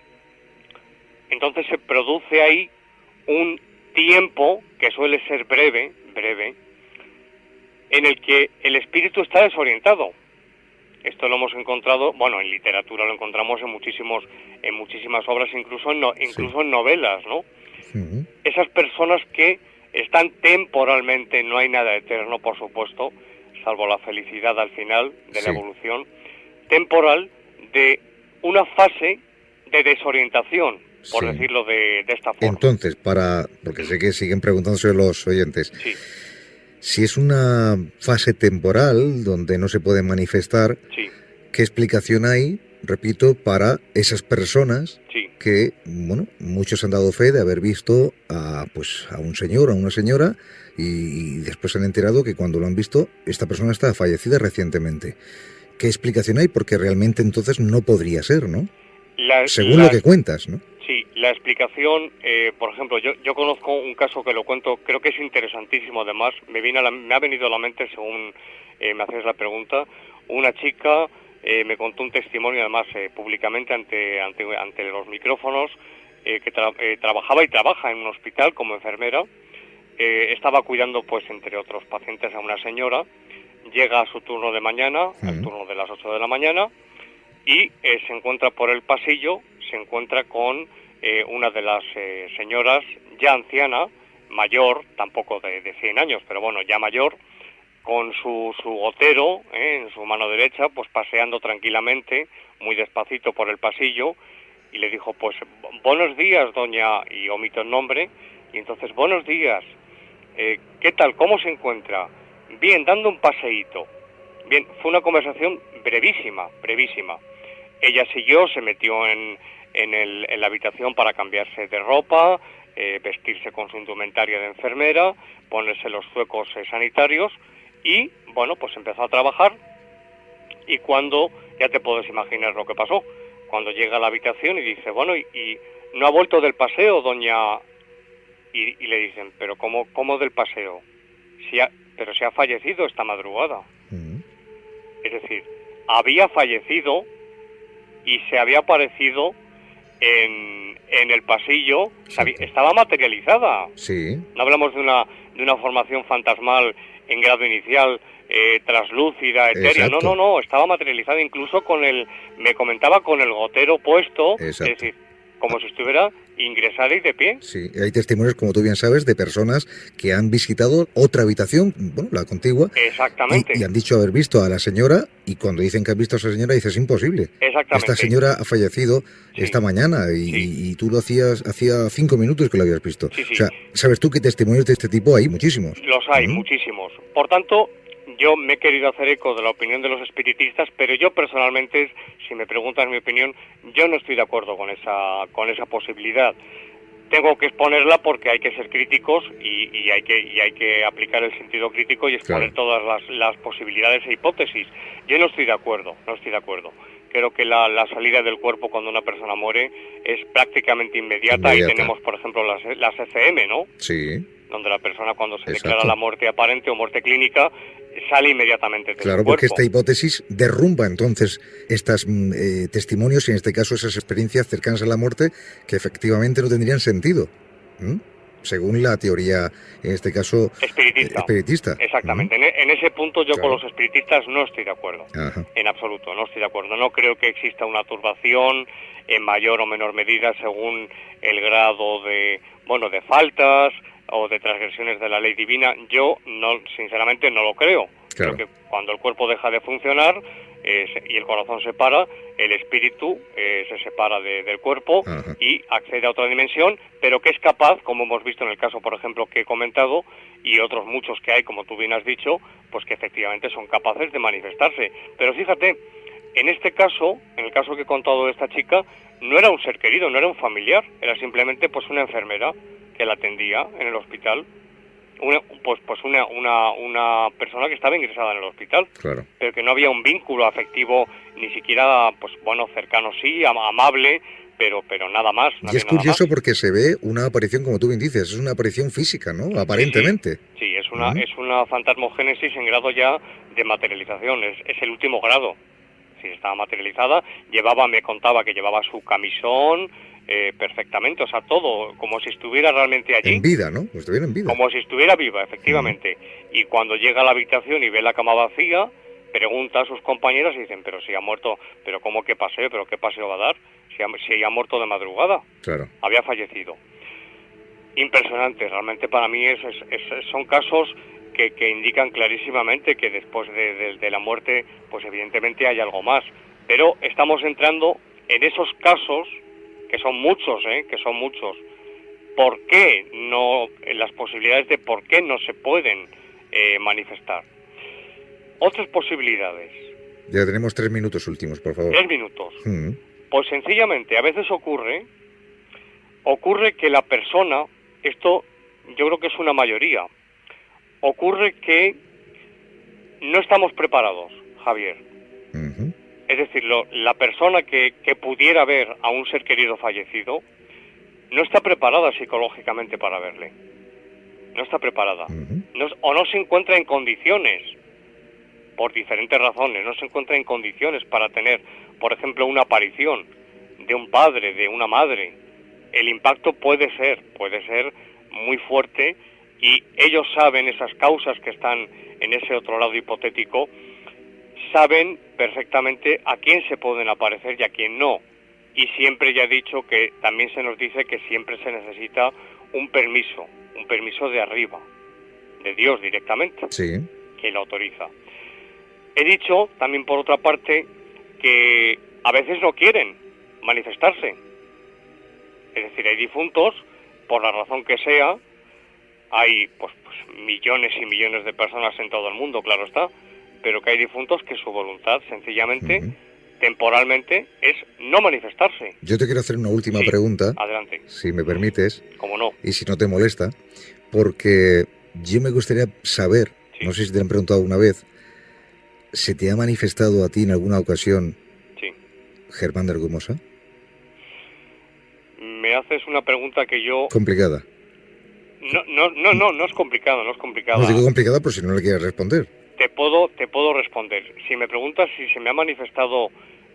Entonces se produce ahí un tiempo que suele ser breve, en el que el espíritu está desorientado. Esto lo hemos encontrado, bueno, en literatura lo encontramos en muchísimas obras, incluso en novelas, ¿no? Esas personas que están temporalmente, no hay nada eterno, por supuesto, salvo la felicidad al final de la evolución, temporal, de una fase de desorientación, por decirlo de esta forma. Entonces, porque sé que siguen preguntándose los oyentes, sí. Si es una fase temporal donde no se puede manifestar, ¿qué explicación hay, repito, para esas personas que, bueno, muchos han dado fe de haber visto a un señor, a una señora, y después se han enterado que cuando lo han visto, esta persona está fallecida recientemente? ¿Qué explicación hay? Porque realmente entonces no podría ser, ¿no? Según lo que cuentas, ¿no? Sí, la explicación, por ejemplo, yo conozco un caso que lo cuento, creo que es interesantísimo además, me ha venido a la mente según me hacías la pregunta, una chica me contó un testimonio además públicamente ante los micrófonos, que trabajaba y trabaja en un hospital como enfermera, estaba cuidando pues entre otros pacientes a una señora, llega a su turno de mañana, al turno de las 8 de la mañana, y se encuentra por el pasillo, se encuentra con una de las señoras ya anciana, mayor, tampoco de 100 años, pero bueno, ya mayor, con su gotero en su mano derecha, pues paseando tranquilamente, muy despacito por el pasillo, y le dijo, pues, buenos días, doña, y omito el nombre, y entonces, buenos días, ¿qué tal? ¿Cómo se encuentra? Bien, dando un paseíto. Bien, fue una conversación brevísima. Ella siguió, se metió en la habitación para cambiarse de ropa, vestirse con su indumentaria de enfermera, ponerse los zuecos sanitarios y, bueno, pues empezó a trabajar. Y cuando, ya te puedes imaginar lo que pasó, cuando llega a la habitación y dice, bueno, y no ha vuelto del paseo, doña... Y le dicen, pero ¿cómo del paseo? Pero se ha fallecido esta madrugada. Es decir, había fallecido y se había aparecido en el pasillo, estaba materializada. Sí. No hablamos de una formación fantasmal en grado inicial, traslúcida, etérea. Exacto. No, estaba materializada incluso me comentaba con el gotero puesto, Exacto. es decir, como si estuviera ingresada y de pie. Sí, hay testimonios, como tú bien sabes, de personas que han visitado otra habitación, bueno, la contigua, Exactamente. y han dicho haber visto a la señora, y cuando dicen que han visto a esa señora, dices, es imposible. Exactamente. Esta señora ha fallecido Sí. esta mañana, y tú lo hacía 5 minutos que lo habías visto. Sí. O sea, ¿sabes tú qué testimonios de este tipo hay? Muchísimos. Los hay, muchísimos. Por tanto, yo me he querido hacer eco de la opinión de los espiritistas, pero yo personalmente, si me preguntas mi opinión, yo no estoy de acuerdo con esa posibilidad. Tengo que exponerla porque hay que ser críticos y hay que aplicar el sentido crítico y exponer todas las posibilidades e hipótesis. Yo no estoy de acuerdo. Creo que la salida del cuerpo cuando una persona muere es prácticamente inmediata. Ahí tenemos, por ejemplo, las ECM, ¿no? Sí. Donde la persona, cuando se declara la muerte aparente o muerte clínica, sale inmediatamente del Claro, cuerpo. porque esta hipótesis derrumba entonces estos testimonios y en este caso esas experiencias cercanas a la muerte que efectivamente no tendrían sentido, según la teoría, en este caso, espiritista. Exactamente. En ese punto yo Claro. con los espiritistas no estoy de acuerdo. Ajá. En absoluto, no estoy de acuerdo. No creo que exista una turbación en mayor o menor medida según el grado de faltas o de transgresiones de la ley divina. Yo sinceramente no lo creo. Claro. Creo que cuando el cuerpo deja de funcionar y el corazón se para, el espíritu se separa del cuerpo. Ajá. Y accede a otra dimensión, pero que es capaz, como hemos visto en el caso, por ejemplo, que he comentado, y otros muchos que hay, como tú bien has dicho, pues que efectivamente son capaces de manifestarse. Pero fíjate, en este caso, en el caso que he contado de esta chica, no era un ser querido, no era un familiar, era simplemente pues una enfermera que la atendía en el hospital, una persona que estaba ingresada en el hospital, Claro. pero que no había un vínculo afectivo, ni siquiera, cercano sí, amable, pero nada más. Y es curioso porque se ve una aparición, como tú bien dices, es una aparición física, ¿no? Aparentemente. Sí, es una fantasmogénesis en grado ya de materialización, es el último grado. Sí, estaba materializada, me contaba que llevaba su camisón perfectamente, o sea, todo, como si estuviera realmente allí. En vida, ¿no? Pues estuviera en vida. Como si estuviera viva, efectivamente. Y cuando llega a la habitación y ve la cama vacía, pregunta a sus compañeras y dicen, pero si ha muerto, pero ¿cómo qué paseo? ¿Pero qué paseo va a dar? Si ha muerto de madrugada. Claro. Había fallecido. Impresionante, realmente para mí son casos que indican clarísimamente que después de la muerte, pues evidentemente hay algo más. Pero estamos entrando en esos casos, que son muchos, ¿por qué no, las posibilidades de por qué no se pueden manifestar? Otras posibilidades. Ya tenemos 3 minutos últimos, por favor. 3 minutos. Pues sencillamente, a veces ocurre que la persona, esto yo creo que es una mayoría, ocurre que no estamos preparados, Javier. Es decir, la persona que pudiera ver a un ser querido fallecido no está preparada psicológicamente para verle. No está preparada. O no se encuentra en condiciones, por diferentes razones, no se encuentra en condiciones para tener, por ejemplo, una aparición de un padre, de una madre. El impacto puede ser muy fuerte y ellos saben esas causas que están en ese otro lado hipotético, saben perfectamente a quién se pueden aparecer y a quién no. Y siempre ya he dicho que también se nos dice que siempre se necesita un permiso de arriba, de Dios directamente, sí, que lo autoriza. He dicho también por otra parte que a veces no quieren manifestarse. Es decir, hay difuntos, por la razón que sea, hay pues millones y millones de personas en todo el mundo, claro está, pero que hay difuntos que su voluntad sencillamente, temporalmente, es no manifestarse. Yo te quiero hacer una última pregunta, adelante, si me permites, cómo no, y si no te molesta, porque yo me gustaría saber, no sé si te lo han preguntado alguna vez, ¿se te ha manifestado a ti en alguna ocasión Germán de Argumosa? Me haces una pregunta que yo... Complicada. No es complicado, no es complicada. No digo complicada por si no le quieres responder. Te puedo responder. Si me preguntas si se me ha manifestado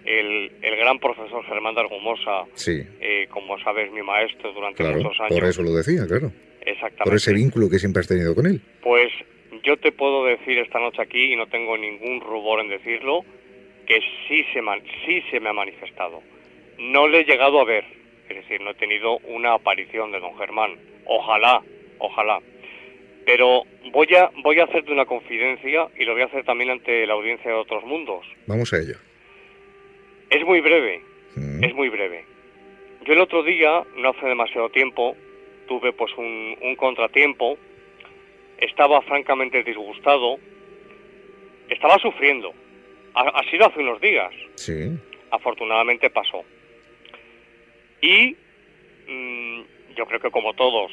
el gran profesor Germán de Argumosa, Sí. Como sabes, mi maestro durante Claro, muchos años. por eso lo decía, claro. Exactamente. Por ese vínculo que siempre has tenido con él. Pues yo te puedo decir esta noche aquí, y no tengo ningún rubor en decirlo, que sí se me ha manifestado. No le he llegado a ver, es decir, no he tenido una aparición de don Germán. Ojalá. Pero voy a hacerte una confidencia, y lo voy a hacer también ante la audiencia de Otros Mundos. Vamos a ello. Es muy breve, Mm. es muy breve. Yo el otro día, no hace demasiado tiempo, tuve pues un contratiempo, estaba francamente disgustado, estaba sufriendo. Ha sido hace unos días. Sí. Afortunadamente pasó. Y yo creo que como todos,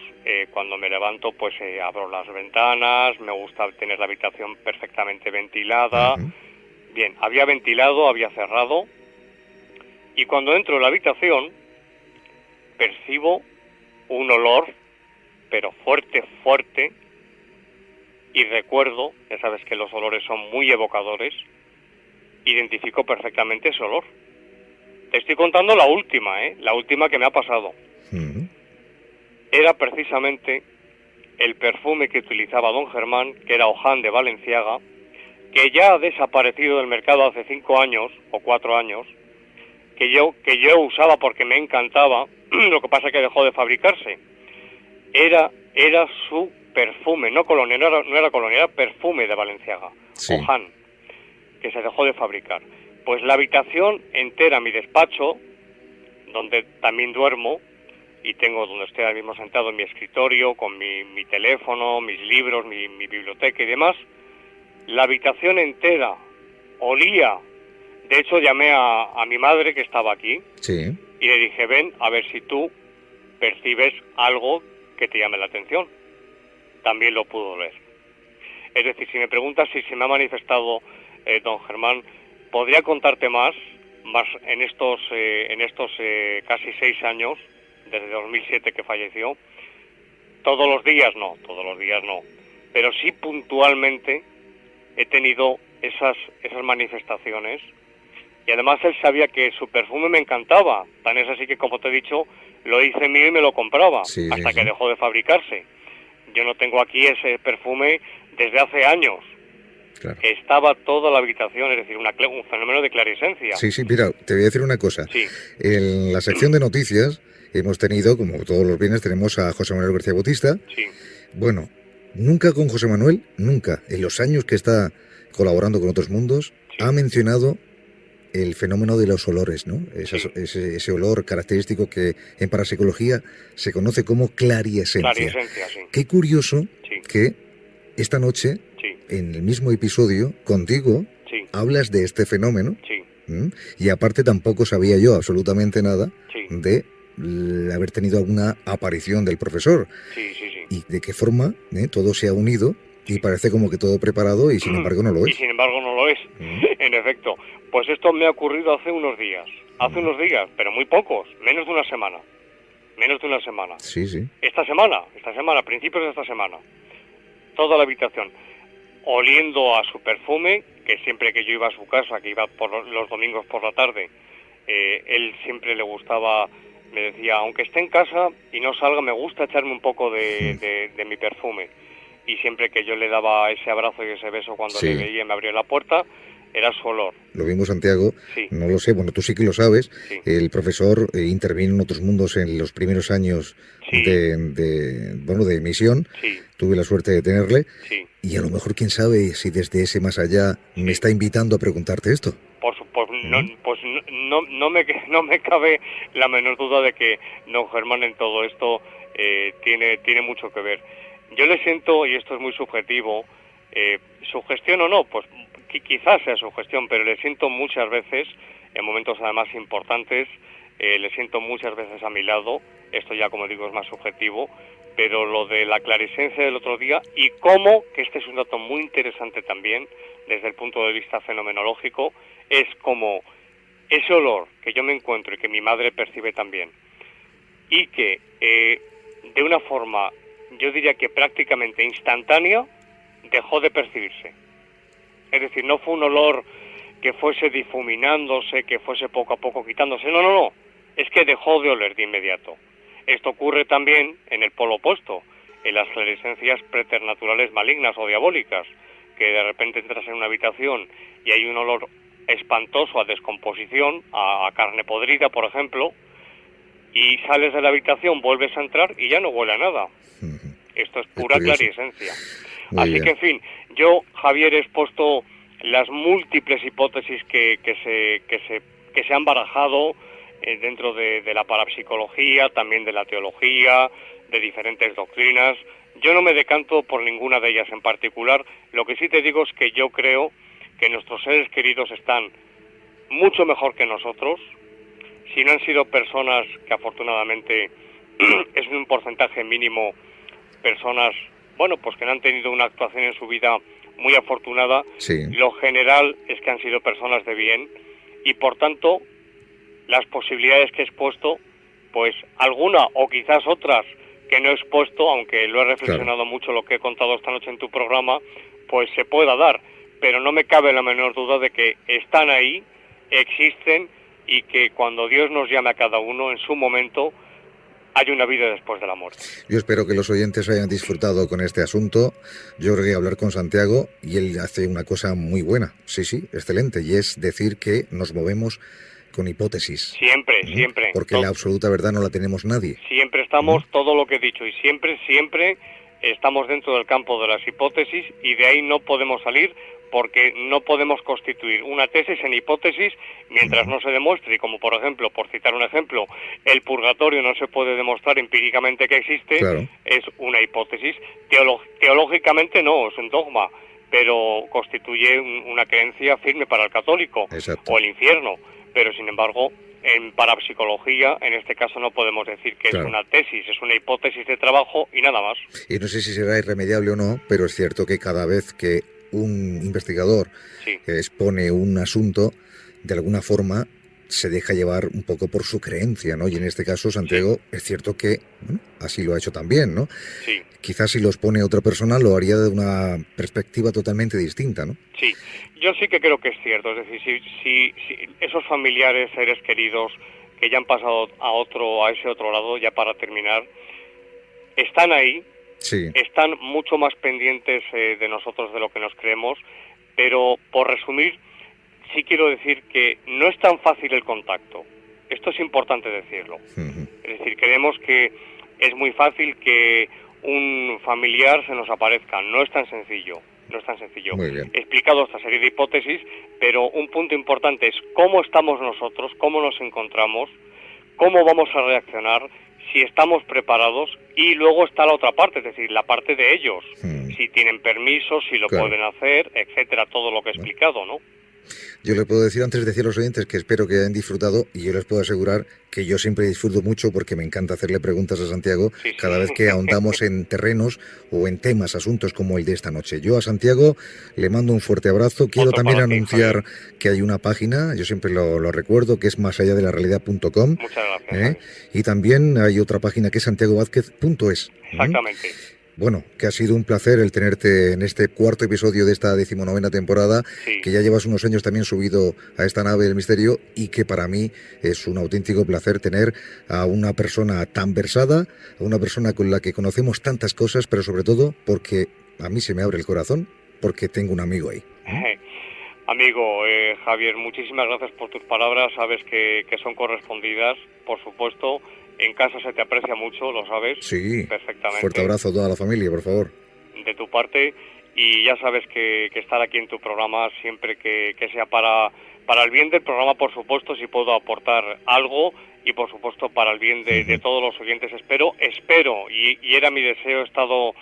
cuando me levanto, pues abro las ventanas, me gusta tener la habitación perfectamente ventilada. Ujú. Bien, había ventilado, había cerrado, y cuando entro en la habitación, percibo un olor, pero fuerte, y recuerdo, ya sabes que los olores son muy evocadores, identifico perfectamente ese olor. Te estoy contando la última que me ha pasado. Ujú. Era precisamente el perfume que utilizaba don Germán, que era Oján de Balenciaga, que ya ha desaparecido del mercado hace 5 años o 4 años, que yo usaba porque me encantaba, lo que pasa es que dejó de fabricarse. Era su perfume, no era colonia, era perfume de Balenciaga, Sí. Oján, que se dejó de fabricar. Pues la habitación entera, mi despacho, donde también duermo, y tengo donde estoy ahora mismo sentado en mi escritorio, con mi teléfono, mis libros, mi biblioteca y demás, la habitación entera olía. De hecho, llamé a mi madre, que estaba aquí, Sí. y le dije, ven, a ver si tú percibes algo que te llame la atención. También lo pudo leer. Es decir, si me preguntas si se me ha manifestado don Germán, podría contarte más en estos casi 6 años, desde 2007 que falleció. Todos los días no, pero sí puntualmente he tenido esas manifestaciones, y además él sabía que su perfume me encantaba, tan es así que, como te he dicho, lo hice mío y me lo compraba, Sí, hasta sí, que sí. dejó de fabricarse. Yo no tengo aquí ese perfume desde hace años. Claro. Estaba toda la habitación, es decir, un fenómeno de clarisencia. Sí, mira, te voy a decir una cosa. Sí. En la sección de noticias hemos tenido, como todos los viernes, tenemos a José Manuel García Bautista. Sí. Bueno, nunca con José Manuel, nunca, en los años que está colaborando con Otros Mundos, Sí. ha mencionado el fenómeno de los olores, ¿no? Sí. Ese olor característico que en parapsicología se conoce como clariesencia. Clariesencia, sí. Qué curioso Sí. que esta noche, Sí. en el mismo episodio, contigo, Sí. hablas de este fenómeno. Sí. ¿Mm? Y aparte tampoco sabía yo absolutamente nada Sí. de haber tenido alguna aparición del profesor Sí. y de qué forma todo se ha unido y parece como que todo preparado y sin embargo no lo Y es. sin embargo no lo es, en efecto. Pues esto me ha ocurrido hace unos días, pero muy pocos, menos de una semana. Sí, sí. Esta semana, principios de esta semana, toda la habitación oliendo a su perfume, que siempre que yo iba a su casa, que iba los domingos por la tarde, él siempre le gustaba, me decía, aunque esté en casa y no salga, me gusta echarme un poco de mi perfume. Y siempre que yo le daba ese abrazo y ese beso cuando Sí. le veía y me abría la puerta, era su olor. Lo mismo, Santiago, Sí. no lo sé, bueno, tú sí que lo sabes, Sí. el profesor intervino en Otros Mundos en los primeros años Sí. de emisión, Sí, tuve la suerte de tenerle, sí. y a lo mejor quién sabe si desde ese más allá me está invitando a preguntarte esto. No me cabe la menor duda de que don Germán en todo esto tiene mucho que ver. Yo le siento, y esto es muy subjetivo, sugestión o no, pues quizás sea sugestión, pero le siento muchas veces, en momentos además importantes, le siento muchas veces a mi lado. Esto ya, como digo, es más subjetivo, pero lo de la clarisencia del otro día, y cómo, que este es un dato muy interesante también, desde el punto de vista fenomenológico, es como ese olor que yo me encuentro y que mi madre percibe también, y que de una forma, yo diría que prácticamente instantánea, dejó de percibirse. Es decir, no fue un olor que fuese difuminándose, que fuese poco a poco quitándose, no, es que dejó de oler de inmediato. Esto ocurre también en el polo opuesto, en las fluorescencias preternaturales malignas o diabólicas, que de repente entras en una habitación y hay un olor espantoso a descomposición, a carne podrida, por ejemplo, y sales de la habitación, vuelves a entrar y ya no huele a nada. Esto es pura clarisencia. Así que, en fin, yo, Javier, he expuesto las múltiples hipótesis que se han barajado dentro de la parapsicología, también de la teología, de diferentes doctrinas. Yo no me decanto por ninguna de ellas en particular. Lo que sí te digo es que yo creo que nuestros seres queridos están mucho mejor que nosotros. Si no han sido personas que afortunadamente es un porcentaje mínimo, personas, bueno, pues que no han tenido una actuación en su vida muy afortunada, sí. Lo general es que han sido personas de bien y por tanto las posibilidades que he expuesto, pues alguna o quizás otras que no he expuesto, aunque lo he reflexionado mucho lo que he contado esta noche en tu programa, pues se pueda dar, pero no me cabe la menor duda de que están ahí, existen y que cuando Dios nos llame a cada uno en su momento hay una vida después de la muerte. Yo espero que los oyentes hayan disfrutado con este asunto. Yo creo que hablar con Santiago y él hace una cosa muy buena, sí, excelente, y es decir que nos movemos con hipótesis. Siempre. Porque la absoluta verdad no la tenemos nadie. Siempre estamos, todo lo que he dicho, y siempre estamos dentro del campo de las hipótesis y de ahí no podemos salir porque no podemos constituir una tesis en hipótesis mientras no se demuestre, y como por ejemplo, por citar un ejemplo, el purgatorio no se puede demostrar empíricamente que existe, claro. Es una hipótesis. Teológicamente no, es un dogma, pero constituye una creencia firme para el católico. Exacto. O el infierno, pero sin embargo en parapsicología, en este caso no podemos decir que claro. es una tesis, es una hipótesis de trabajo y nada más. Y no sé si será irremediable o no, pero es cierto que cada vez que un investigador expone un asunto, de alguna forma se deja llevar un poco por su creencia, ¿no? Y en este caso Santiago es cierto que así lo ha hecho también, ¿no? Sí. Quizás si lo expone otra persona lo haría de una perspectiva totalmente distinta, ¿no? Sí, yo sí que creo que es cierto, es decir, si esos familiares, seres queridos que ya han pasado a ese otro lado, ya para terminar, están ahí, están mucho más pendientes de nosotros de lo que nos creemos, pero por resumir, sí quiero decir que no es tan fácil el contacto. Esto es importante decirlo. Es decir, creemos que es muy fácil que un familiar se nos aparezca. No es tan sencillo. He explicado esta serie de hipótesis, pero un punto importante es cómo estamos nosotros, cómo nos encontramos, cómo vamos a reaccionar, si estamos preparados, y luego está la otra parte, es decir, la parte de ellos, si tienen permiso, si lo pueden hacer, etcétera, todo lo que he explicado, ¿no? Yo les puedo decir, antes de decir a los oyentes, que espero que hayan disfrutado, y yo les puedo asegurar que yo siempre disfruto mucho porque me encanta hacerle preguntas a Santiago cada vez que ahondamos en terrenos o en temas, asuntos como el de esta noche. Yo a Santiago le mando un fuerte abrazo. Quiero también anunciar que hay una página, yo siempre lo recuerdo, que es másalladelarrealidad.com. Muchas gracias. Y también hay otra página que es santiagovázquez.es. Exactamente. Bueno, que ha sido un placer el tenerte en este cuarto episodio de esta 19ª temporada, que ya llevas unos años también subido a esta nave del misterio, y que para mí es un auténtico placer tener a una persona tan versada, a una persona con la que conocemos tantas cosas, pero sobre todo porque a mí se me abre el corazón, porque tengo un amigo ahí. Amigo Javier, muchísimas gracias por tus palabras, sabes que son correspondidas, por supuesto. En casa se te aprecia mucho, lo sabes. Sí, perfectamente. Fuerte abrazo a toda la familia, por favor. De tu parte, y ya sabes que estar aquí en tu programa siempre que sea para el bien del programa, por supuesto, si puedo aportar algo, y por supuesto para el bien de todos los oyentes. Espero, y era mi deseo, he estado,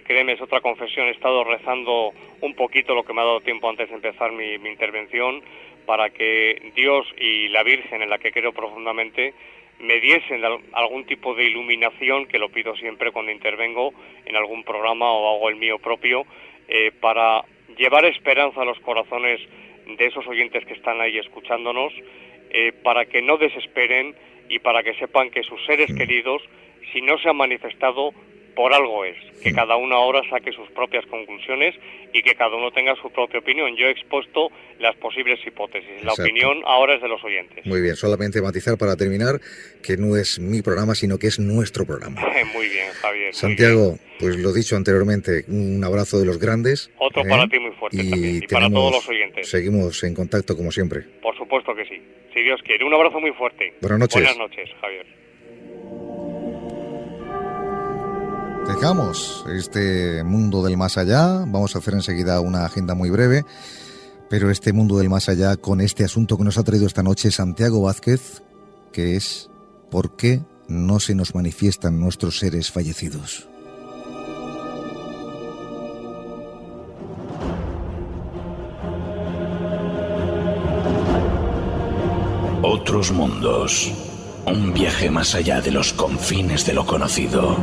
créeme, es otra confesión, he estado rezando un poquito lo que me ha dado tiempo antes de empezar mi intervención, para que Dios y la Virgen, en la que creo profundamente, me diesen algún tipo de iluminación, que lo pido siempre cuando intervengo en algún programa o hago el mío propio, para llevar esperanza a los corazones de esos oyentes que están ahí escuchándonos, para que no desesperen y para que sepan que sus seres queridos, si no se han manifestado, por algo es. Que cada uno ahora saque sus propias conclusiones y que cada uno tenga su propia opinión. Yo he expuesto las posibles hipótesis. La Exacto. opinión ahora es de los oyentes. Muy bien, solamente matizar para terminar que no es mi programa, sino que es nuestro programa. Muy bien, Javier. Santiago, pues lo dicho anteriormente, un abrazo de los grandes. Otro para ti muy fuerte también. Y para todos los oyentes. Seguimos en contacto como siempre. Por supuesto que sí. Si Dios quiere. Un abrazo muy fuerte. Buenas noches. Buenas noches, Javier. Dejamos este mundo del más allá. Vamos a hacer enseguida una agenda muy breve. Pero este mundo del más allá con este asunto que nos ha traído esta noche Santiago Vázquez, que es ¿por qué no se nos manifiestan nuestros seres fallecidos? Otros mundos. Un viaje más allá de los confines de lo conocido.